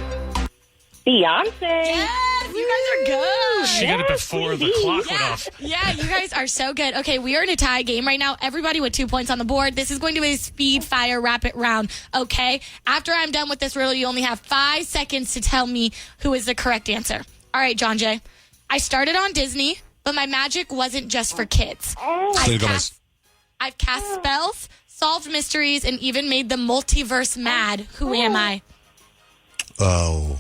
Beyonce. Yes, you guys are good. She got it before the clock went off. Yeah, you guys are so good. Okay, we are in a tie game right now. Everybody with 2 points on the board. This is going to be a speed, fire, rapid round, okay? After I'm done with this riddle, you only have 5 seconds to tell me who is the correct answer. All right, Johnjay. I started on Disney, but my magic wasn't just for kids. I've cast spells, solved mysteries, and even made the multiverse mad. Who am I? Oh,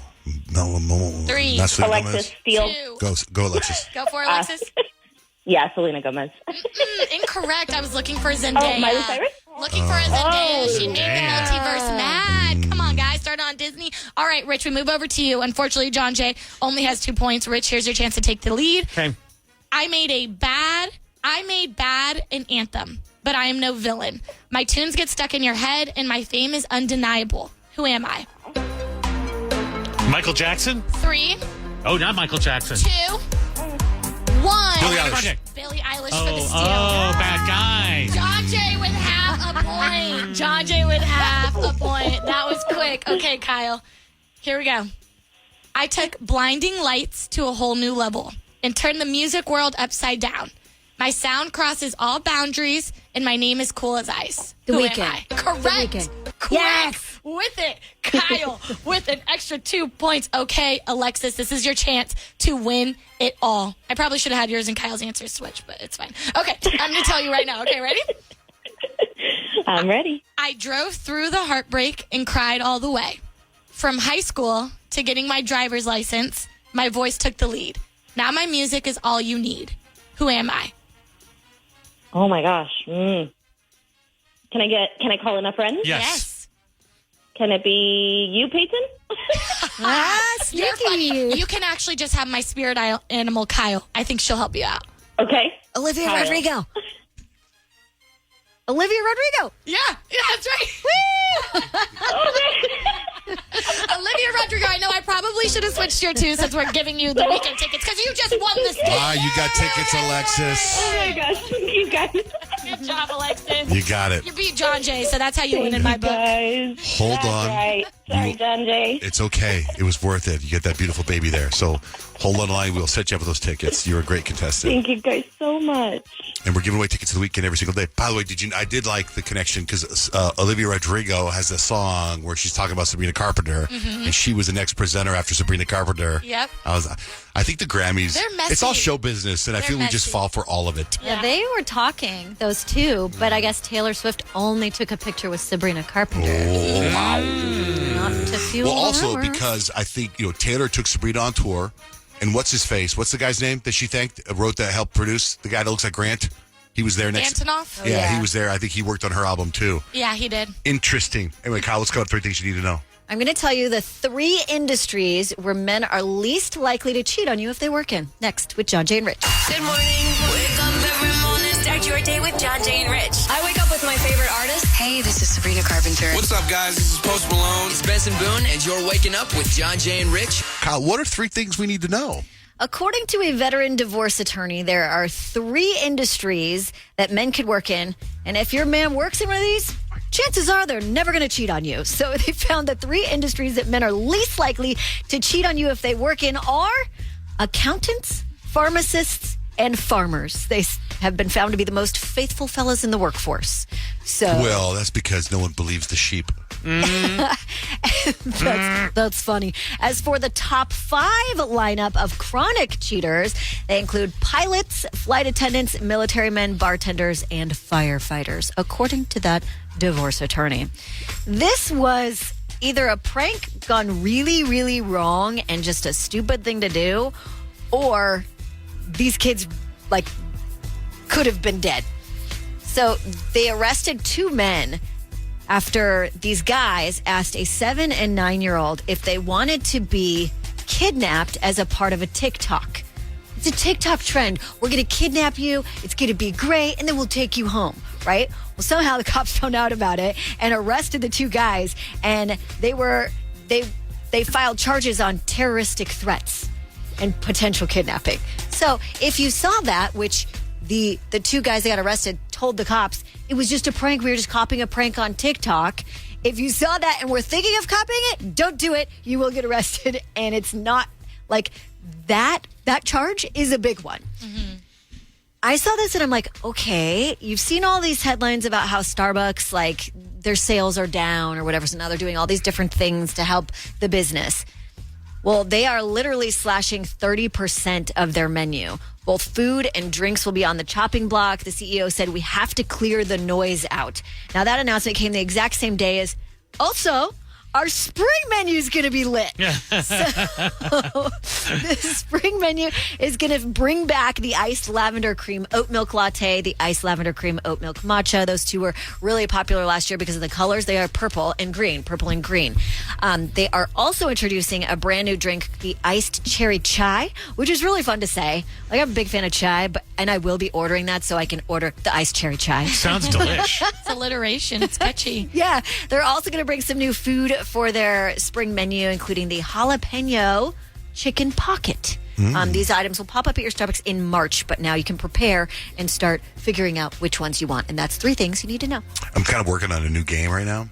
no. 3. Alexis Steele. 2. Go, Alexis. Go for it, Alexis. Yeah, Selena Gomez. Incorrect. I was looking for Zendaya. Oh, Miley Cyrus? Looking for a Zendaya. She made the multiverse mad. Come on, guys. Start on Disney. All right, Rich, we move over to you. Unfortunately, Johnjay only has 2 points. Rich, here's your chance to take the lead. Okay. I made bad an anthem, but I am no villain. My tunes get stuck in your head, and my fame is undeniable. Who am I? Michael Jackson? 3. Oh, not Michael Jackson. 2. 1. Billie Eilish. Billie Eilish for the steal. Oh, bad guy. Johnjay with half a point. Johnjay with half a point. That was quick. Okay, Kyle. Here we go. I took blinding lights to a whole new level and turned the music world upside down. My sound crosses all boundaries, and my name is cool as ice. The Who Weeknd. am I? Correct. The Weeknd. Quick. Yes. With it, Kyle, with an extra 2 points. Okay, Alexis, this is your chance to win it all. I probably should have had yours and Kyle's answers switched, but it's fine. Okay, I'm going to tell you right now. Okay, ready? I'm ready. I drove through the heartbreak and cried all the way. From high school to getting my driver's license, my voice took the lead. Now my music is all you need. Who am I? Oh my gosh. Can I call in a friend? Yes. Can it be you, Payton? You're funny. You can actually just have my spirit animal, Kyle. I think she'll help you out. Okay. Olivia Kyle. Rodrigo. Olivia Rodrigo. Yeah, that's right. Olivia Rodrigo. I know I probably should have switched your 2 since we're giving you the weekend tickets because you just won this game. You got tickets, Alexis. Oh my gosh. Thank you guys. Good job, Alexis. You got it. You beat Johnjay, so that's how you win in my book. Guys. Hold That's on. Right. Sorry, Johnjay. It's okay. It was worth it. You get that beautiful baby there. So hold on the line. We'll set you up with those tickets. You're a great contestant. Thank you guys so much. And we're giving away tickets to the weekend every single day. By the way, I did like the connection because Olivia Rodrigo has a song where she's talking about Sabrina Carpenter, and she was the next presenter after Sabrina Carpenter. Yep. I think the Grammys, They're messy. it's all show business, and I They're feel we just messy. fall for all of it. Yeah, they were talking, those two, but I guess Taylor Swift only took a picture with Sabrina Carpenter. Not to fuel Well, also rumors. because I think, Taylor took Sabrina on tour, and what's his face? What's the guy's name that she wrote that helped produce? The guy that looks like Grant? He was there next. Antonoff? Yeah, he was there. I think he worked on her album, too. Yeah, he did. Interesting. Anyway, Kyle, let's go with 3 things you need to know. I'm going to tell you the 3 industries where men are least likely to cheat on you if they work in. Next with Johnjay and Rich. Good morning. Wake up every morning. Start your day with Johnjay and Rich. I wake up with my favorite artist. Hey, this is Sabrina Carpenter. What's up, guys? This is Post Malone. It's Benson Boone, and you're waking up with Johnjay and Rich. Kyle, what are 3 things we need to know? According to a veteran divorce attorney, there are 3 industries that men could work in. And if your man works in one of these, chances are they're never going to cheat on you. So they found the 3 industries that men are least likely to cheat on you if they work in are accountants, pharmacists, and farmers. They have been found to be the most faithful fellas in the workforce. So Well, that's because no one believes the sheep. That's funny. As for the top 5 lineup of chronic cheaters, they include pilots, flight attendants, military men, bartenders, and firefighters, according to that divorce attorney. This was either a prank gone really, really wrong and just a stupid thing to do, or these kids, could have been dead. So they arrested 2 men after these guys asked a 7 and 9-year-old if they wanted to be kidnapped as a part of a TikTok. It's a TikTok trend. We're going to kidnap you. It's going to be great. And then we'll take you home, right? Well, somehow the cops found out about it and arrested the 2 guys. And they filed charges on terroristic threats and potential kidnapping. So if you saw that, which the 2 guys that got arrested told the cops, it was just a prank. We were just copying a prank on TikTok. If you saw that and were thinking of copying it, don't do it. You will get arrested. And it's not like that charge is a big one. Mm-hmm. I saw this and I'm like, okay, you've seen all these headlines about how Starbucks, like, their sales are down or whatever. So now they're doing all these different things to help the business. Well, they are literally slashing 30% of their menu. Both food and drinks will be on the chopping block. The CEO said we have to clear the noise out. Now, that announcement came the exact same day as also our spring menu is going to be lit. So the spring menu is going to bring back the iced lavender cream oat milk latte, the iced lavender cream oat milk matcha. Those two were really popular last year because of the colors. They are purple and green. They are also introducing a brand new drink, the iced cherry chai, which is really fun to say. Like, I'm a big fan of chai, and I will be ordering that so I can order the iced cherry chai. Sounds delish. It's alliteration. It's catchy. Yeah. They're also going to bring some new food for their spring menu, including the jalapeno chicken pocket. These items will pop up at your Starbucks in March, but now you can prepare and start figuring out which ones you want. And that's 3 things you need to know. I'm kind of working on a new game right now.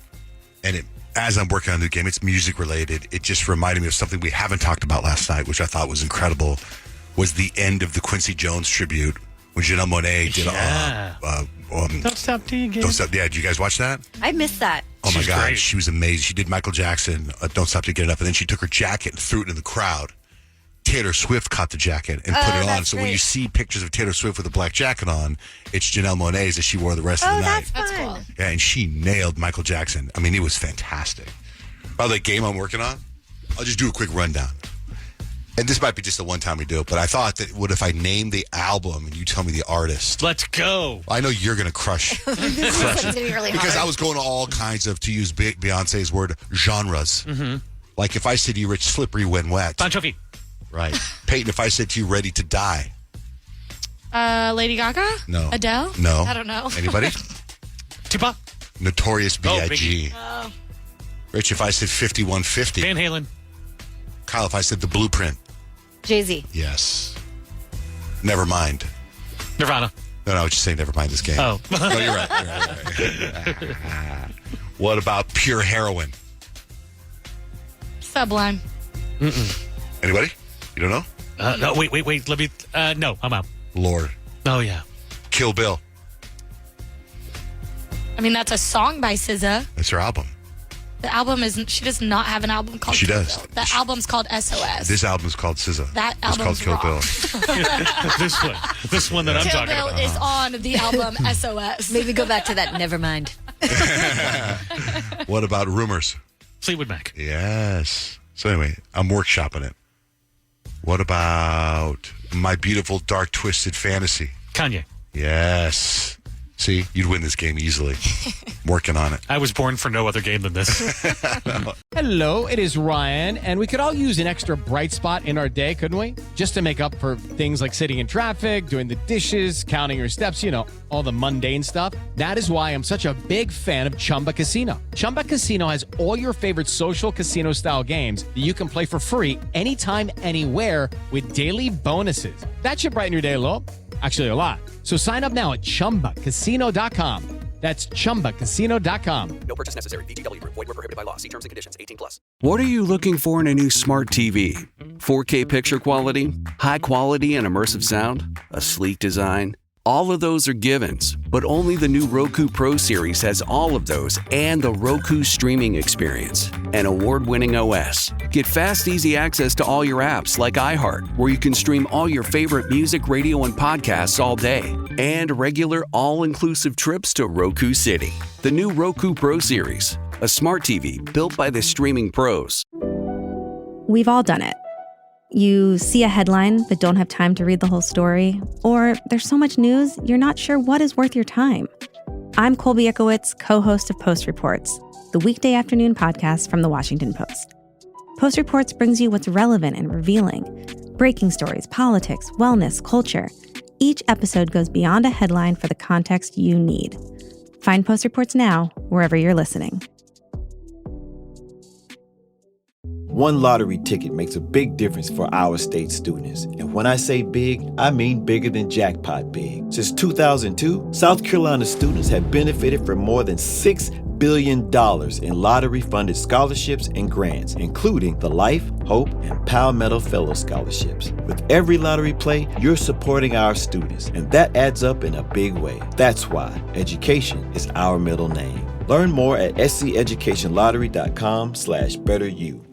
And as I'm working on a new game, it's music related. It just reminded me of something we haven't talked about last night, which I thought was incredible, was the end of the Quincy Jones tribute when Janelle Monáe did Don't Stop Till You Get It. Don't Stop. Yeah, did you guys watch that? I missed that. Oh my God, great. she was amazing. She did Michael Jackson, Don't Stop Till You Get It Up, and then she took her jacket and threw it in the crowd. Taylor Swift caught the jacket and put it on. So when you see pictures of Taylor Swift with a black jacket on, it's Janelle Monáe's that she wore the rest of the night. That's cool. Yeah, and she nailed Michael Jackson. I mean, it was fantastic. By the way, game I'm working on, I'll just do a quick rundown. And this might be just the one time we do it, but I thought that what if I name the album and you tell me the artist? Let's go. I know you're going to crush it. Really Because hard. I was going to all kinds of, to use Beyonce's word, genres. Mm-hmm. Like if I said to you, Rich, Slippery When Wet. Bon Jovi. Right. Peyton, if I said to you, Ready to Die. Lady Gaga? No. Adele? No. I don't know. Anybody? Tupac. Notorious B.I.G. Biggie. Oh. Rich, if I said 5150. Van Halen. Kyle, if I said The Blueprint. Jay-Z. Yes. Never mind. Nirvana. No, I was just saying never mind this game. Oh. No, you're right. What about Pure Heroin? Sublime. Anybody? You don't know? No, wait. Let me. No, I'm out. Lord. Oh, yeah. Kill Bill. I mean, that's a song by SZA. That's her album. The album isn't. She does not have an album called. She Kill does. Bill. The album's called SOS. This album is called SZA. That It's called album's Kill wrong. Bill. This one that I'm Kill talking Bill about. is on the album SOS. Maybe go back to that Nevermind. What about Rumors? Fleetwood Mac. Yes. So anyway, I'm workshopping it. What about My Beautiful Dark Twisted Fantasy? Kanye. Yes. See, you'd win this game easily. Working on it. I was born for no other game than this. Hello, it is Ryan, and we could all use an extra bright spot in our day, couldn't we? Just to make up for things like sitting in traffic, doing the dishes, counting your steps, you know, all the mundane stuff. That is why I'm such a big fan of Chumba Casino. Chumba Casino has all your favorite social casino-style games that you can play for free anytime, anywhere with daily bonuses. That should brighten your day a little. Actually, a lot. So sign up now at ChumbaCasino.com. That's ChumbaCasino.com. No purchase necessary. VGW Group. Void where prohibited by law. See terms and conditions. 18+. What are you looking for in a new smart TV? 4K picture quality? High quality and immersive sound? A sleek design? All of those are givens, but only the new Roku Pro Series has all of those and the Roku streaming experience, an award-winning OS. Get fast, easy access to all your apps like iHeart, where you can stream all your favorite music, radio, and podcasts all day, and regular all-inclusive trips to Roku City. The new Roku Pro Series, a smart TV built by the streaming pros. We've all done it. You see a headline but don't have time to read the whole story, or there's so much news you're not sure what is worth your time. I'm Colby Ekowitz, co-host of Post Reports, the weekday afternoon podcast from The Washington Post. Post Reports brings you what's relevant and revealing. Breaking stories, politics, wellness, culture. Each episode goes beyond a headline for the context you need. Find Post Reports now, wherever you're listening. One lottery ticket makes a big difference for our state students. And when I say big, I mean bigger than jackpot big. Since 2002, South Carolina students have benefited from more than $6 billion in lottery-funded scholarships and grants, including the Life, Hope, and Palmetto Fellow Scholarships. With every lottery play, you're supporting our students, and that adds up in a big way. That's why education is our middle name. Learn more at sceducationlottery.com/betteryou.